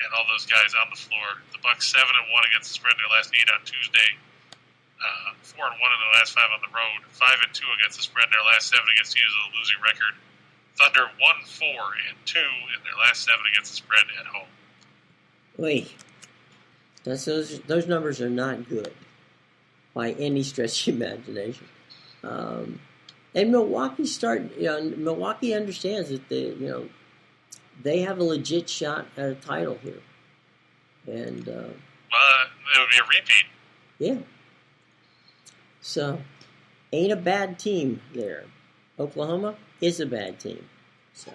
and all those guys on the floor. The Bucks 7-1 against the spread in their last 8 on Tuesday. 4-1 in their last 5 on the road. 5-2 against the spread in their last 7 against teams with a losing record. Thunder 1-4-2 in their last 7 against the spread at home. Wait, those numbers are not good by any stretch of imagination. And Milwaukee Milwaukee understands that they have a legit shot at a title here, and it would be a repeat. Yeah. So, ain't a bad team there. Oklahoma is a bad team. So,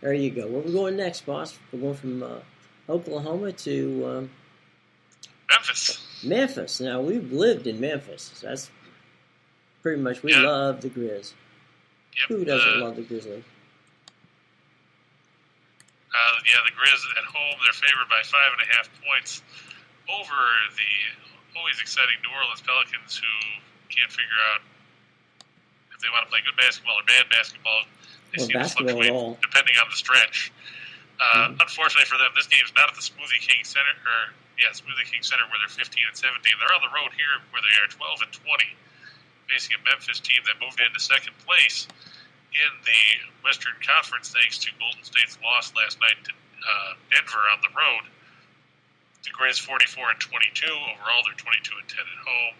there you go. Where we going next, boss? We're going from Oklahoma to Memphis. Now, we've lived in Memphis. So that's pretty much, we love the Grizz. Yep. Who doesn't love the Grizzlies? The Grizz at home, they're favored by 5.5 points over the always exciting New Orleans Pelicans, who can't figure out if they want to play good basketball or bad basketball. They seem to fluctuate depending on the stretch. Unfortunately for them, this game's not at the Smoothie King Center, where they're 15-17. They're on the road here, where they are 12-20, facing a Memphis team that moved into second place in the Western Conference thanks to Golden State's loss last night to Denver on the road. The Grizz 44-22 overall. They're 22-10 at home.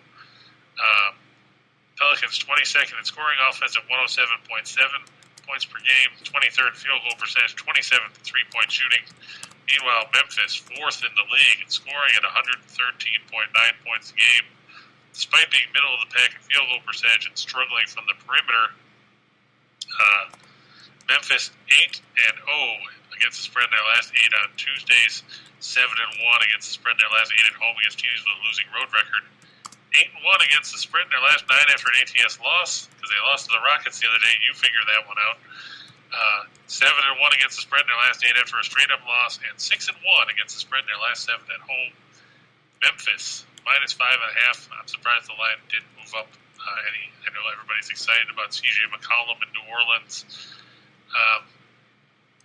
Pelicans 22nd in scoring offense at 107.7 points per game, 23rd field goal percentage, 27th in three-point shooting. Meanwhile, Memphis, fourth in the league and scoring at 113.9 points a game. Despite being middle of the pack in field goal percentage and struggling from the perimeter, Memphis 8-0 against the spread in their last 8 on Tuesdays, 7-1 against the spread in their last 8 at home against teams with a losing road record. 8-1 against the spread in their last 9 after an ATS loss, because they lost to the Rockets the other day. You figure that one out. 7-1 against the spread in their last 8 after a straight-up loss, and 6-1 against the spread in their last 7 at home. Memphis, -5.5. I'm surprised the line didn't move up any. I know everybody's excited about C.J. McCollum in New Orleans,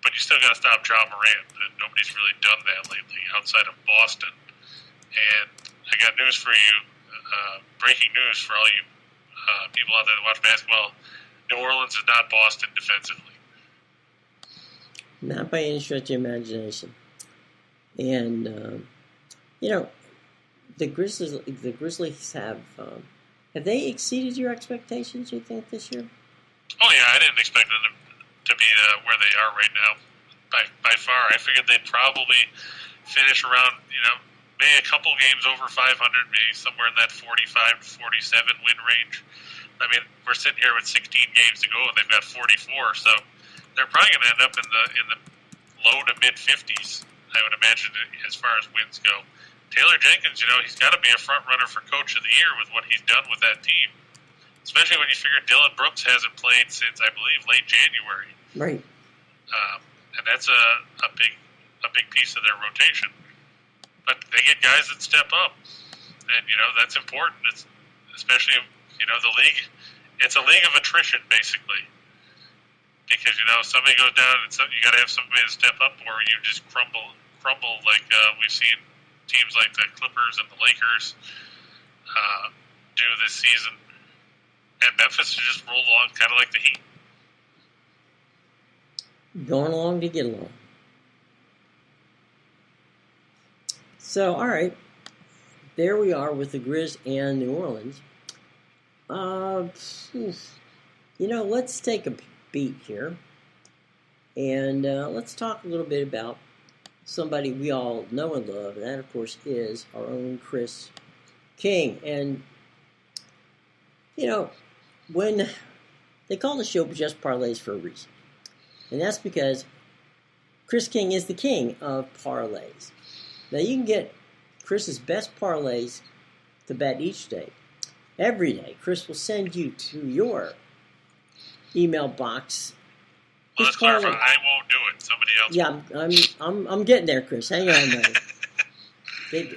but you still got to stop Ja Morant, and nobody's really done that lately outside of Boston. And I got news for you. Breaking news for all you people out there that watch basketball: New Orleans is not Boston defensively. Not by any stretch of imagination. And the Grizzlies have they exceeded your expectations, you think, this year? Oh yeah, I didn't expect them to be where they are right now. By far, I figured they'd probably finish around maybe a couple games over 500, maybe somewhere in that 45 to 47 win range. I mean, we're sitting here with 16 games to go, and they've got 44, so they're probably going to end up in the low to mid 50s. I would imagine, as far as wins go. Taylor Jenkins, he's got to be a front runner for Coach of the Year with what he's done with that team. Especially when you figure Dylan Brooks hasn't played since, I believe, late January. Right. And that's a big piece of their rotation. But they get guys that step up, and that's important. It's especially the league. It's a league of attrition, basically, because somebody goes down and you got to have somebody to step up, or you just crumble like we've seen teams like the Clippers and the Lakers do this season. And Memphis just rolled along, kind of like the Heat. Going along to get along. So, all right, there we are with the Grizz and New Orleans. Let's take a beat here, and let's talk a little bit about somebody we all know and love, and that, of course, is our own Chris King. And, when they call the show Just Parlays for a reason, and that's because Chris King is the king of parlays. Now, you can get Chris's best parlays to bet each day. Every day, Chris will send you to your email box. Well, let's clarify. I won't do it. Somebody else. Yeah, I'm getting there, Chris. Hang on, buddy.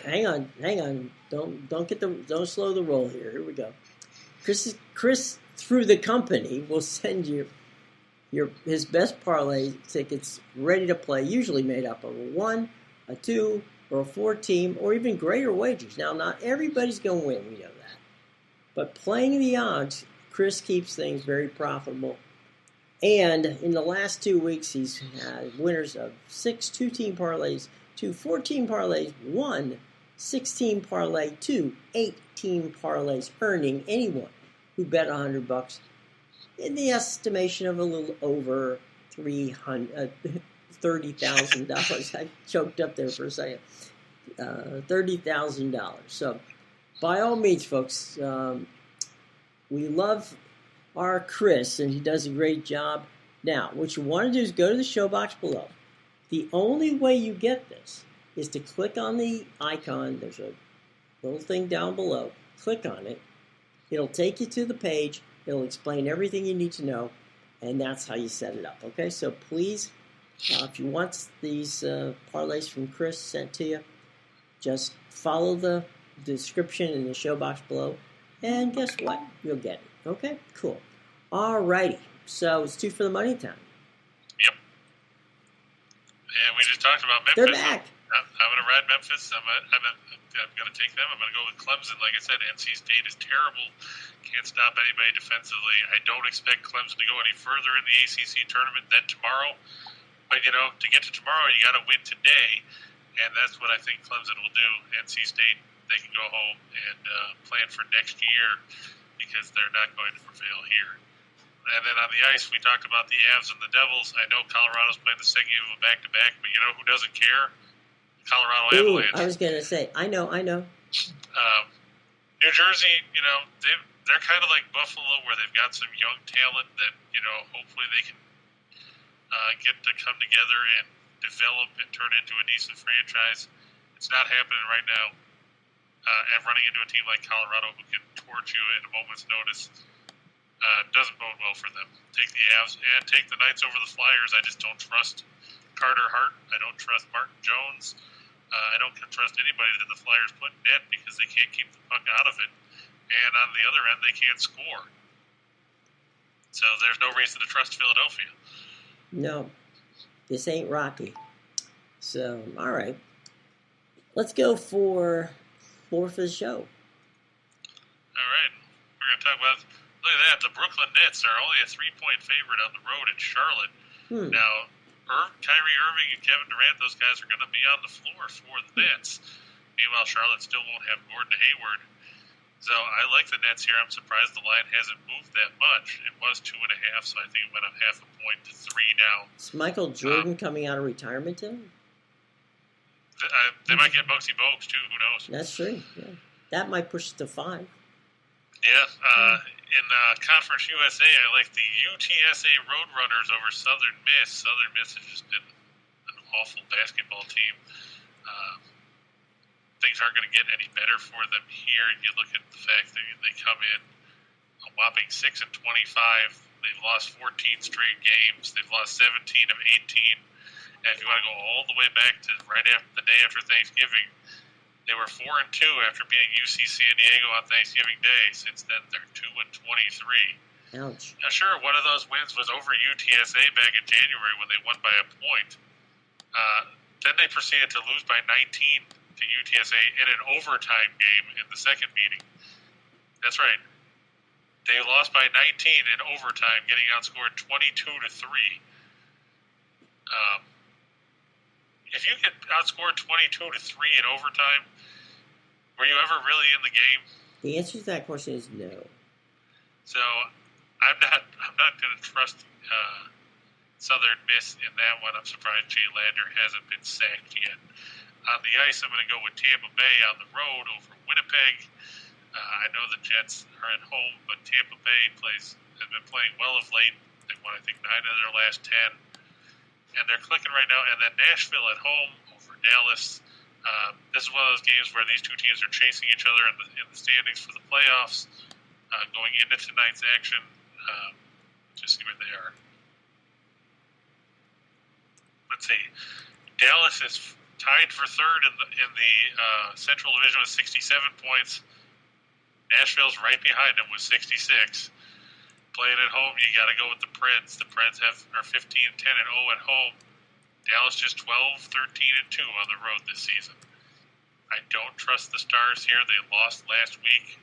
Hang on. Don't slow the roll here. Here we go. Chris through the company will send you his best parlay tickets ready to play, usually made up of a 1, a 2, or a 4 team, or even greater wagers. Now, not everybody's going to win, we know that. But playing the odds, Chris keeps things very profitable. And in the last 2 weeks, he's had winners of 6 2-team parlays, 2 4-team parlays, 1 6-team parlay, 2 8-team parlays, earning anyone who bet $100 in the estimation of a little over $30,000. I choked up there for a second. $30,000. So, by all means, folks, we love our Chris, and he does a great job. Now, what you want to do is go to the show box below. The only way you get this is to click on the icon. There's a little thing down below. Click on it. It'll take you to the page. It'll explain everything you need to know, and that's how you set it up. Okay, so please, if you want these parlays from Chris sent to you, just follow the description in the show box below, and guess what? You'll get it. Okay, cool. All righty, so it's 2 for the money time. Yep. And we just talked about Memphis. They're back. I'm going to ride Memphis. I'm going to take them. I'm going to go with Clemson. Like I said, NC State is terrible. Can't stop anybody defensively. I don't expect Clemson to go any further in the ACC tournament than tomorrow. But, to get to tomorrow, you got to win today. And that's what I think Clemson will do. NC State, they can go home and plan for next year because they're not going to prevail here. And then on the ice, we talked about the Avs and the Devils. I know Colorado's playing the second game of a back-to-back, but you know who doesn't care? Colorado Avalanche. I was going to say, I know. New Jersey, you know, they're kind of like Buffalo, where they've got some young talent that, you know, hopefully they can get to come together and develop and turn into a decent franchise. It's not happening right now. And running into a team like Colorado who can torch you at a moment's notice doesn't bode well for them. Take the Avs and take the Knights over the Flyers. I just don't trust Carter Hart. I don't trust Martin Jones. I don't trust anybody that the Flyers put in net because they can't keep the puck out of it. And on the other end, they can't score. So there's no reason to trust Philadelphia. No, this ain't Rocky. So, all right. Let's go for the show. All right. We're going to talk about, look at that, the Brooklyn Nets are only a 3-point favorite on the road in Charlotte. Now, Kyrie Irving and Kevin Durant, those guys are going to be on the floor for the Nets. Meanwhile, Charlotte still won't have Gordon Hayward. So I like the Nets here. I'm surprised the line hasn't moved that much. It was 2.5, so I think it went up half a point to 3 now. Is Michael Jordan coming out of retirement too? They might get Bugsy Bogues, too. Who knows? That's true. Yeah. That might push it to 5. Yeah. In Conference USA, I like the UTSA Roadrunners over Southern Miss. Southern Miss has just been an awful basketball team. Things aren't going to get any better for them here. You look at the fact that they come in a whopping 6-25. They've lost 14 straight games. They've lost 17 of 18. And if you want to go all the way back to right after the day after Thanksgiving, they were 4-2 after beating UC San Diego on Thanksgiving Day. Since then, they're 2-23. Ouch. Now, sure, one of those wins was over UTSA back in January when they won by a point. Then they proceeded to lose by 19 to UTSA in an overtime game in the second meeting. That's right. They lost by 19 in overtime, getting outscored 22-3. If you get outscored 22-3 in overtime, were you ever really in the game? The answer to that question is no. So I'm not going to trust Southern Miss in that one. I'm surprised Jay Lander hasn't been sacked yet. On the ice, I'm going to go with Tampa Bay on the road over Winnipeg. I know the Jets are at home, but Tampa Bay has been playing well of late. They won, I think, 9 of their last 10. And they're clicking right now. And then Nashville at home over Dallas. This is one of those games where these two teams are chasing each other in the standings for the playoffs. Going into tonight's action, just see where they are. Let's see. Dallas is tied for third in the Central Division with 67 points. Nashville's right behind them with 66. Playing at home, you got to go with the Preds. The Preds are 15-10-0 at home. Dallas just 12-13-2 on the road this season. I don't trust the Stars here. They lost last week,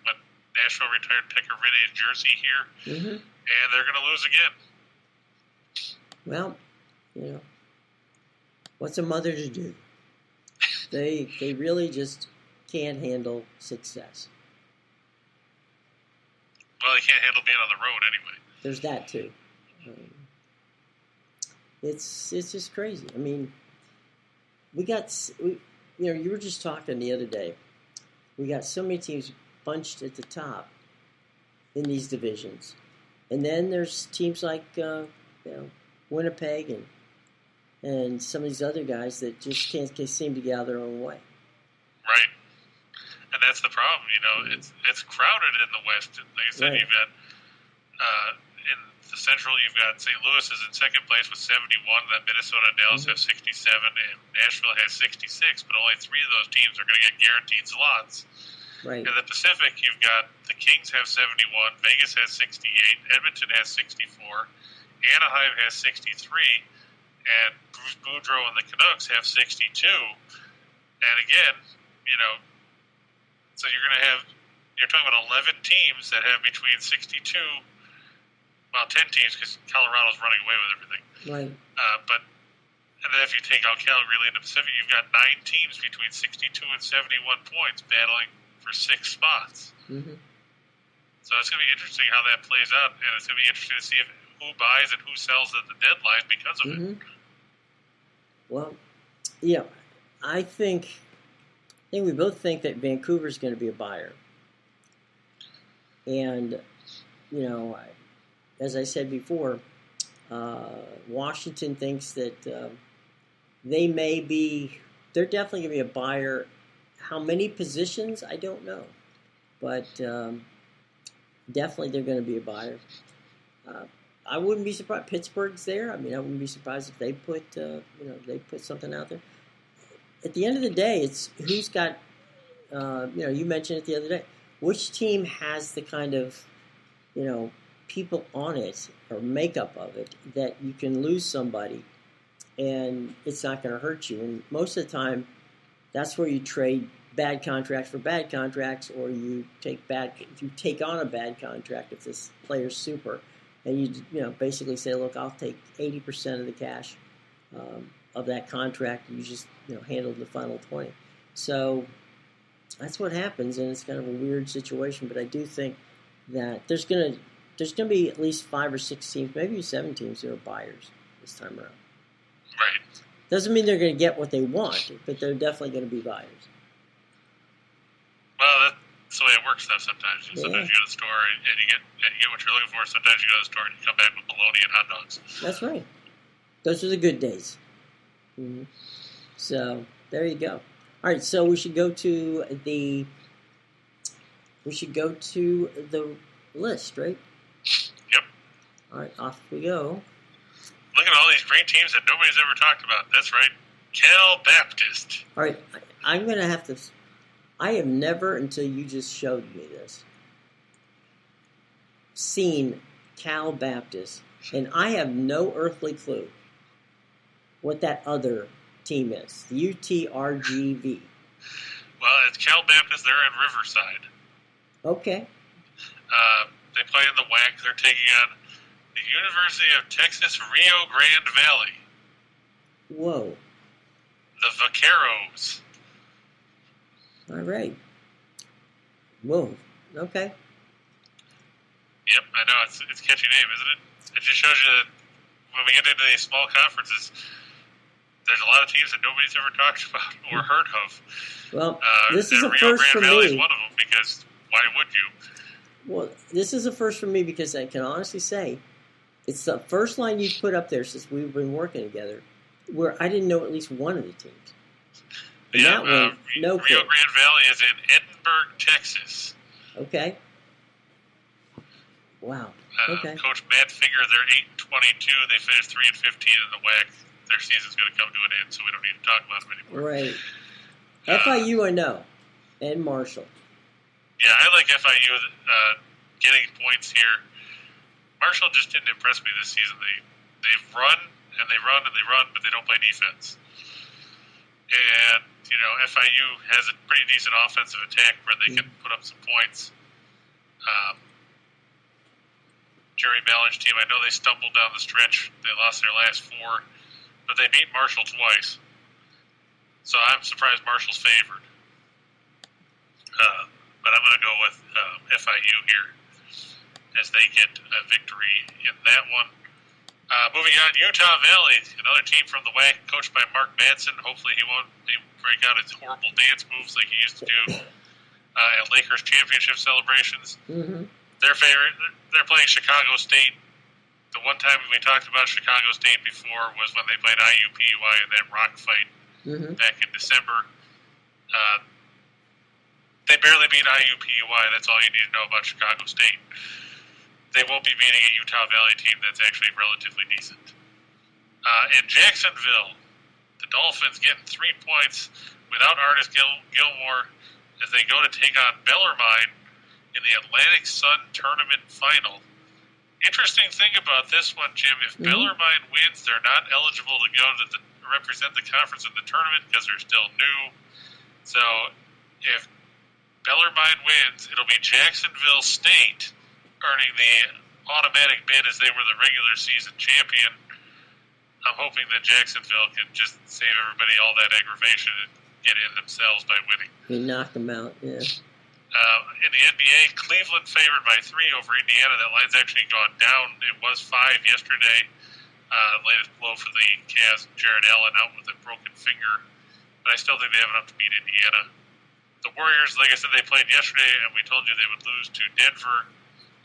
but Nashville retired Pekka Rinne's jersey here, and they're going to lose again. Well, what's a mother to do? They really just can't handle success. Well, they can't handle being on the road anyway. There's that too. It's just crazy. I mean, you were just talking the other day. We got so many teams bunched at the top in these divisions, and then there's teams like Winnipeg and some of these other guys that just can't seem to get out of their own way. Right. And that's the problem, it's crowded in the West. Like I said, You've got in the Central, you've got St. Louis is in second place with 71. Then Minnesota and Dallas have 67, and Nashville has 66. But only 3 of those teams are going to get guaranteed slots. Right. In the Pacific, you've got the Kings have 71, Vegas has 68, Edmonton has 64, Anaheim has 63, and Bruce Boudreau and the Canucks have 62. And again, so you're talking about 11 teams that have between 62, 10 teams because Colorado's running away with everything. Right. And then if you take out Calgary in the Pacific, you've got 9 teams between 62 and 71 points battling for 6 spots. So it's going to be interesting how that plays out, and it's going to be interesting to see who buys and who sells at the deadline because of it. Well, yeah, I think we both think that Vancouver's going to be a buyer. And, as I said before, Washington thinks that they're definitely going to be a buyer. How many positions, I don't know. But definitely they're going to be a buyer. I wouldn't be surprised. Pittsburgh's there. I mean, I wouldn't be surprised if they put, they put something out there. At the end of the day, it's who's got, you mentioned it the other day. Which team has the kind of, people on it or makeup of it that you can lose somebody and it's not going to hurt you. And most of the time, that's where you trade bad contracts for bad contracts, or you take on a bad contract if this player's super, and you basically say, look, I'll take 80% of the cash of that contract. You just handle the final 20. So that's what happens, and it's kind of a weird situation. But I do think that there's gonna be at least 5 or 6 teams, maybe 7 teams that are buyers this time around. Right. Doesn't mean they're going to get what they want, but they're definitely going to be buyers. Well, that's the way it works, though. Sometimes you go to the store and you get what you're looking for. Sometimes you go to the store and you come back with bologna and hot dogs. That's right. Those are the good days. Mm-hmm. So there you go. All right, so we should go to the list, right? Yep. All right, off we go. Look at all these great teams that nobody's ever talked about. That's right, Cal Baptist. All right, I'm going to have to. I have never, until you just showed me this, seen Cal Baptist, and I have no earthly clue what that other team is. The UTRGV. Well, it's Cal Baptist. They're in Riverside. Okay. They play in the WAC. They're taking on the University of Texas Rio Grande Valley. Whoa. The Vaqueros. All right. Whoa. Okay. Yep, I know. It's a catchy name, isn't it? It just shows you that when we get into these small conferences, there's a lot of teams that nobody's ever talked about or heard of. Well, this is a Rio first Grande for Valley me. is one of them, because why would you? Well, this is a first for me because I can honestly say it's the first line you've put up there since we've been working together where I didn't know at least one of the teams. And Yeah, no Rio Grande Valley is in Edinburgh, Texas. Okay. Wow. Okay. Coach Matt Finger, they're 8-22. They finished 3-15 in the WAC. Their season's going to come to an end, so we don't need to talk about them anymore. Right. FIU, I know, and Marshall. Yeah, I like FIU getting points here. Marshall just didn't impress me this season. They've run and they run and they run, but they don't play defense. And FIU has a pretty decent offensive attack where they can put up some points. Jerry Ballard's team, I know they stumbled down the stretch. They lost their last 4, but they beat Marshall twice. So I'm surprised Marshall's favored. But I'm going to go with FIU here as they get a victory in that one. Moving on, Utah Valley, another team from the WAC, coached by Mark Madsen. Hopefully he won't break out his horrible dance moves like he used to do at Lakers championship celebrations. Mm-hmm. They're playing Chicago State. The one time we talked about Chicago State before was when they played IUPUI in that rock fight back in December. They barely beat IUPUI. That's all you need to know about Chicago State. They won't be beating a Utah Valley team that's actually relatively decent. In Jacksonville, the Dolphins getting 3 points without Artis Gilmore as they go to take on Bellarmine in the Atlantic Sun Tournament Final. Interesting thing about this one, Jim, if Bellarmine wins, they're not eligible to go to represent the conference in the tournament because they're still new. So if Bellarmine wins, it'll be Jacksonville State earning the automatic bid as they were the regular season champion. I'm hoping that Jacksonville can just save everybody all that aggravation and get in themselves by winning. They knocked them out, yeah. In the NBA, Cleveland favored by 3 over Indiana. That line's actually gone down. It was 5 yesterday. Latest blow for the Cavs, Jared Allen out with a broken finger. But I still think they have enough to beat Indiana. The Warriors, like I said, they played yesterday, and we told you they would lose to Denver.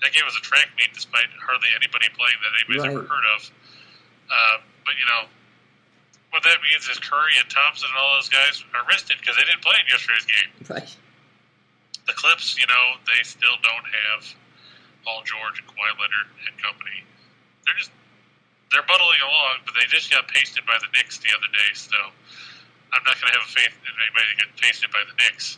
That game was a track meet despite hardly anybody playing that anybody's ever heard of. But, what that means is Curry and Thompson and all those guys are rested because they didn't play in yesterday's game. Right. The Clips, they still don't have Paul George and Kawhi Leonard and company. They're buttling along, but they just got pasted by the Knicks the other day, so I'm not going to have faith in anybody to get pasted by the Knicks.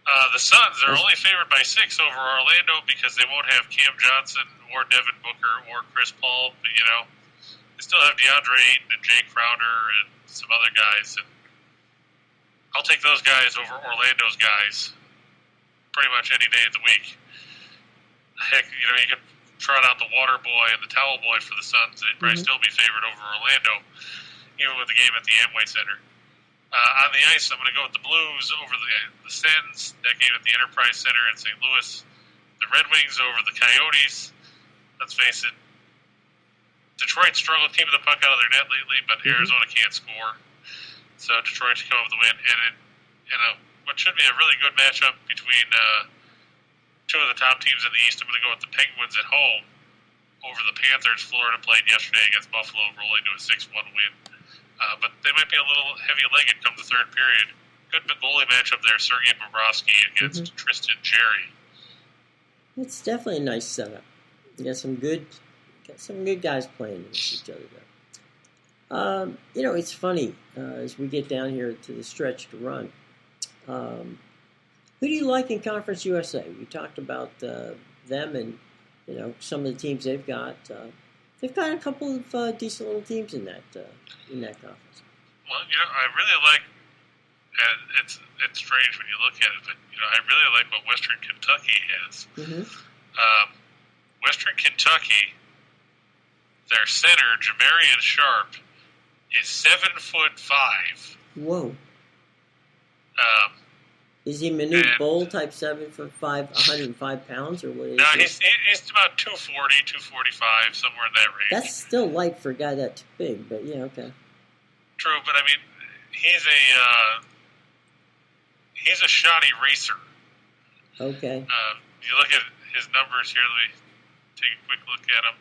The Suns are only favored by 6 over Orlando because they won't have Cam Johnson or Devin Booker or Chris Paul, but, they still have DeAndre Ayton and Jay Crowder and some other guys, and I'll take those guys over Orlando's guys pretty much any day of the week. Heck, you could trot out the water boy and the towel boy for the Suns. They'd probably still be favored over Orlando, even with the game at the Amway Center. On the ice, I'm going to go with the Blues over the Sens. That game at the Enterprise Center in St. Louis. The Red Wings over the Coyotes. Let's face it, Detroit struggled keeping the puck out of their net lately, but Arizona can't score. So Detroit should come up with the win. And in what should be a really good matchup between two of the top teams in the East, I'm going to go with the Penguins at home over the Panthers. Florida played yesterday against Buffalo, rolling to a 6-1 win. But they might be a little heavy-legged come the third period. Good goalie matchup there, Sergei Bobrovsky against Tristan Jarry. It's definitely a nice setup. You got some good guys playing against each other there. It's funny as we get down here to the stretch to run. Who do you like in Conference USA? We talked about them and some of the teams they've got. They've got a couple of decent little teams in that conference. Well, I really like, and it's strange when you look at it, but I really like what Western Kentucky has. Western Kentucky, their center Jamarian Sharp is 7'5". Whoa. Is he Manute Bowl type 7'5", 105 pounds, or what is he? No, he's about 240, 245, somewhere in that range. That's still light for a guy that big, but yeah, okay. True, but I mean, he's a shoddy racer. Okay. You look at his numbers here. Let me take a quick look at them.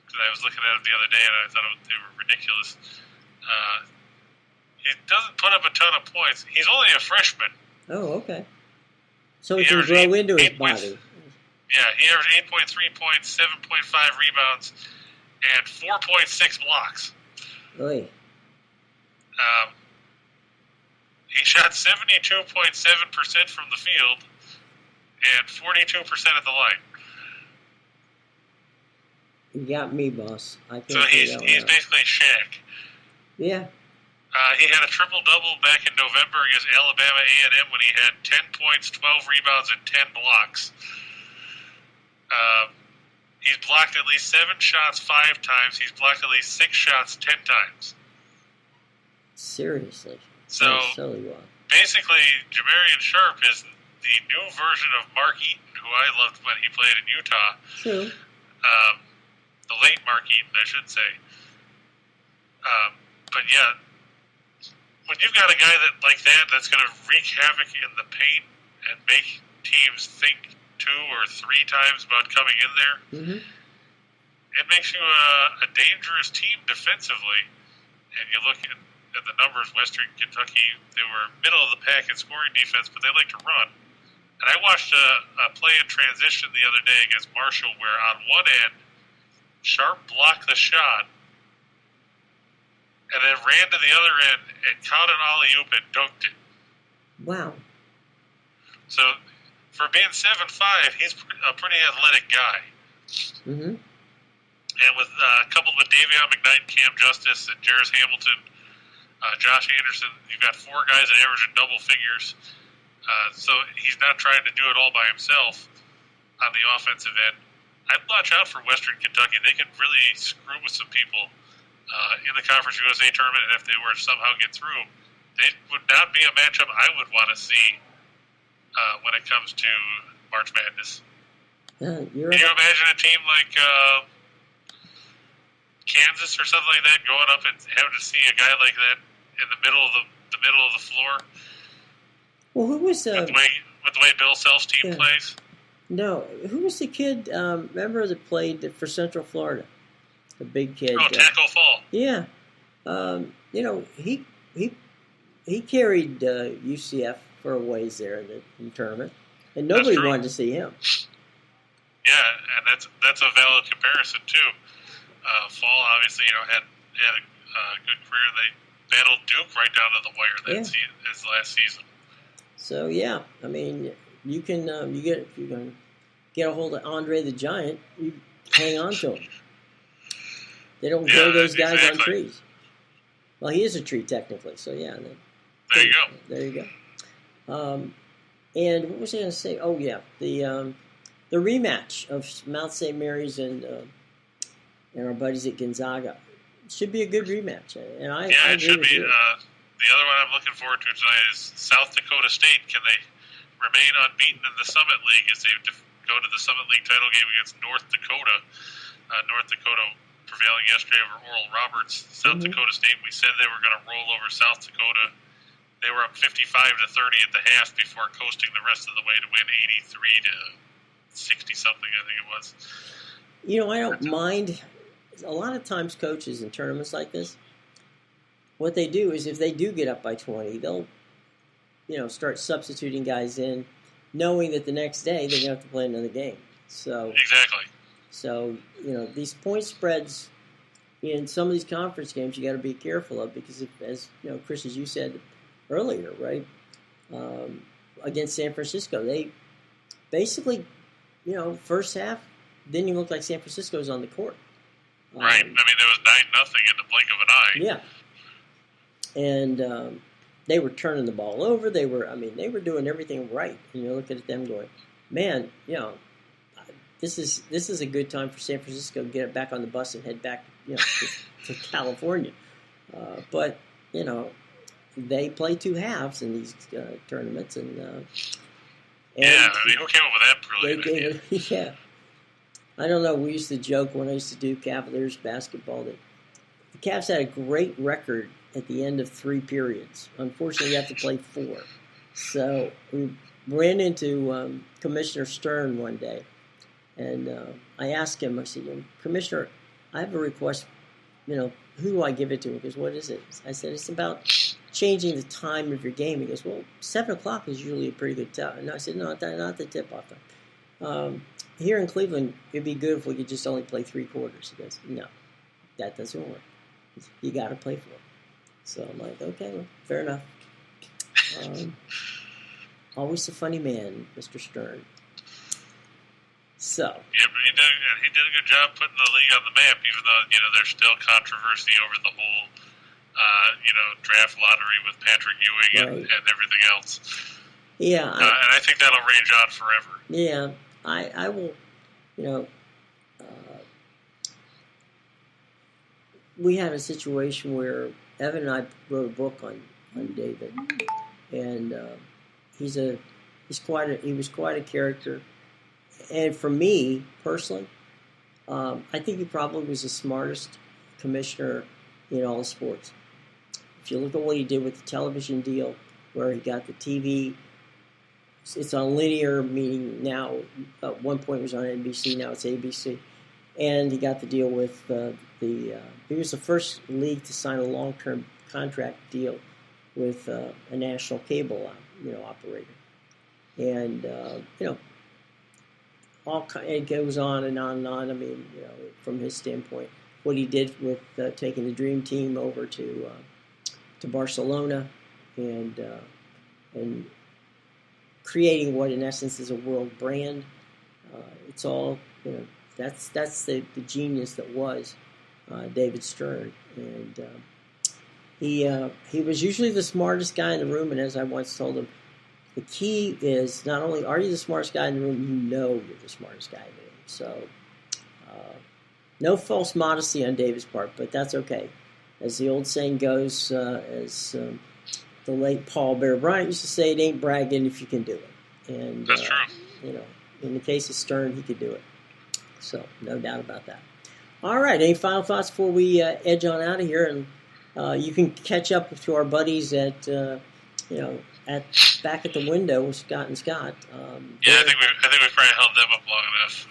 Because I was looking at them the other day and I thought they were ridiculous. He doesn't put up a ton of points. He's only a freshman. Oh, okay. So he can grow into his body. Yeah, he averaged 8.3 points, 7.5 rebounds, and 4.6 blocks. Oy. He shot 72.7% from the field and 42% at the line. You got me, boss. So he's basically Shaq. Yeah. He had a triple-double back in November against Alabama A&M when he had 10 points, 12 rebounds, and 10 blocks. He's blocked at least 7 shots 5 times. He's blocked at least 6 shots 10 times. Seriously. So, basically, Jamarian Sharp is the new version of Mark Eaton, who I loved when he played in Utah. True. The late Mark Eaton, I should say. But yeah, when you've got a guy that's going to wreak havoc in the paint and make teams think 2 or 3 times about coming in there, it makes you a dangerous team defensively. And you look at the numbers, Western Kentucky, they were middle of the pack in scoring defense, but they like to run. And I watched a play in transition the other day against Marshall where on one end, Sharp blocked the shot and then ran to the other end and caught an alley-oop and dunked it. Wow. So, for being 7'5", he's a pretty athletic guy. And with coupled with Davion McKnight, Cam Justice, and Jarris Hamilton, Josh Anderson, you've got 4 guys that average in double figures. So he's not trying to do it all by himself on the offensive end. I'd watch out for Western Kentucky. They could really screw with some people in the Conference USA tournament, and if they were to somehow get through, they would not be a matchup I would want to see when it comes to March Madness. Can you imagine a team like Kansas or something like that going up and having to see a guy like that in the middle of the floor? Well, who was with the way Bill Self's team plays? No, who was the kid? Remember that played for Central Florida? The big kid. Oh, Tackle Fall. Yeah, he carried UCF for a ways there in the tournament, and nobody wanted to see him. Yeah, and that's a valid comparison too. Fall obviously, had a good career. They battled Duke right down to the wire his last season. So yeah, I mean, you can if you're going to get a hold of Andre the Giant, you hang on to him. They don't grow those guys on trees. Well, he is a tree technically, so yeah. There you go. There you go. And what was I going to say? Oh yeah, the rematch of Mount St. Mary's and our buddies at Gonzaga should be a good rematch. And I it should be. The other one I'm looking forward to tonight is South Dakota State. Can they remain unbeaten in the Summit League as they go to the Summit League title game against North Dakota? North Dakota prevailing yesterday over Oral Roberts. South Dakota State, we said they were going to roll over South Dakota. They were up 55-30 at the half before coasting the rest of the way to win 83-60-something, I think it was. I don't mind. A lot of times coaches in tournaments like this, what they do is if they do get up by 20, they'll, start substituting guys in, knowing that the next day they're going to have to play another game. So exactly. So, these point spreads in some of these conference games you got to be careful of because, as Chris, as you said earlier, right, against San Francisco, they basically, first half didn't even look like San Francisco was on the court. Right. I mean, there was 9-0 in the blink of an eye. Yeah. And they were turning the ball over. They were doing everything right. And you're looking at them going, man, this is a good time for San Francisco to get it back on the bus and head back, to California. But they play two halves in these tournaments, and who came up with that brilliant idea? Yeah. I don't know. We used to joke when I used to do Cavaliers basketball that the Cavs had a great record at the end of 3 periods. Unfortunately, you have to play 4. So we ran into Commissioner Stern one day, and I asked him, I said, Commissioner, I have a request, who do I give it to? He goes, what is it? I said, it's about changing the time of your game. He goes, well, 7 o'clock is usually a pretty good time. And I said, no, not the tip-off time. Here in Cleveland, it'd be good if we could just only play 3 quarters. He goes, no, that doesn't work. You got to play 4. So I'm like, okay, well, fair enough. Always a funny man, Mr. Stern. So. Yeah, but he did a good job putting the league on the map, even though, there's still controversy over the whole, draft lottery with Patrick Ewing and everything else. Yeah. And I think that'll rage on forever. Yeah. I will, we had a situation where Evan and I wrote a book on David, and he was quite a character, and for me personally, I think he probably was the smartest commissioner in all of sports. If you look at what he did with the television deal, where he got the TV. It's on linear, meaning now at one point it was on NBC, now it's ABC. And he got the deal with he was the first league to sign a long-term contract deal with a national cable, operator. And, it goes on and on and on. I mean, from his standpoint, what he did with taking the Dream Team over to Barcelona and creating what in essence is a world brand. It's all, that's the genius that was David Stern. And he was usually the smartest guy in the room, and as I once told him, the key is not only are you the smartest guy in the room, you're the smartest guy in the room. So no false modesty on David's part, but that's okay. As the old saying goes, the late Paul Bear Bryant used to say, it ain't bragging if you can do it. And That's true. You know, in the case of Stern, he could do it. So no doubt about that. All right. Any final thoughts before we edge on out of here? And you can catch up to our buddies at back at the window with Scott and Scott. I think we probably held them up long enough.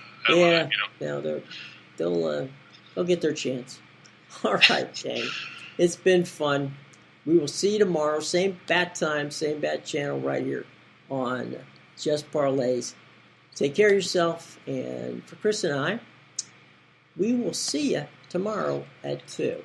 They'll get their chance. All right, gang. It's been fun. We will see you tomorrow. Same bat time, same bat channel right here on Just Parlays. Take care of yourself. And for Chris and I, we will see you tomorrow at 2.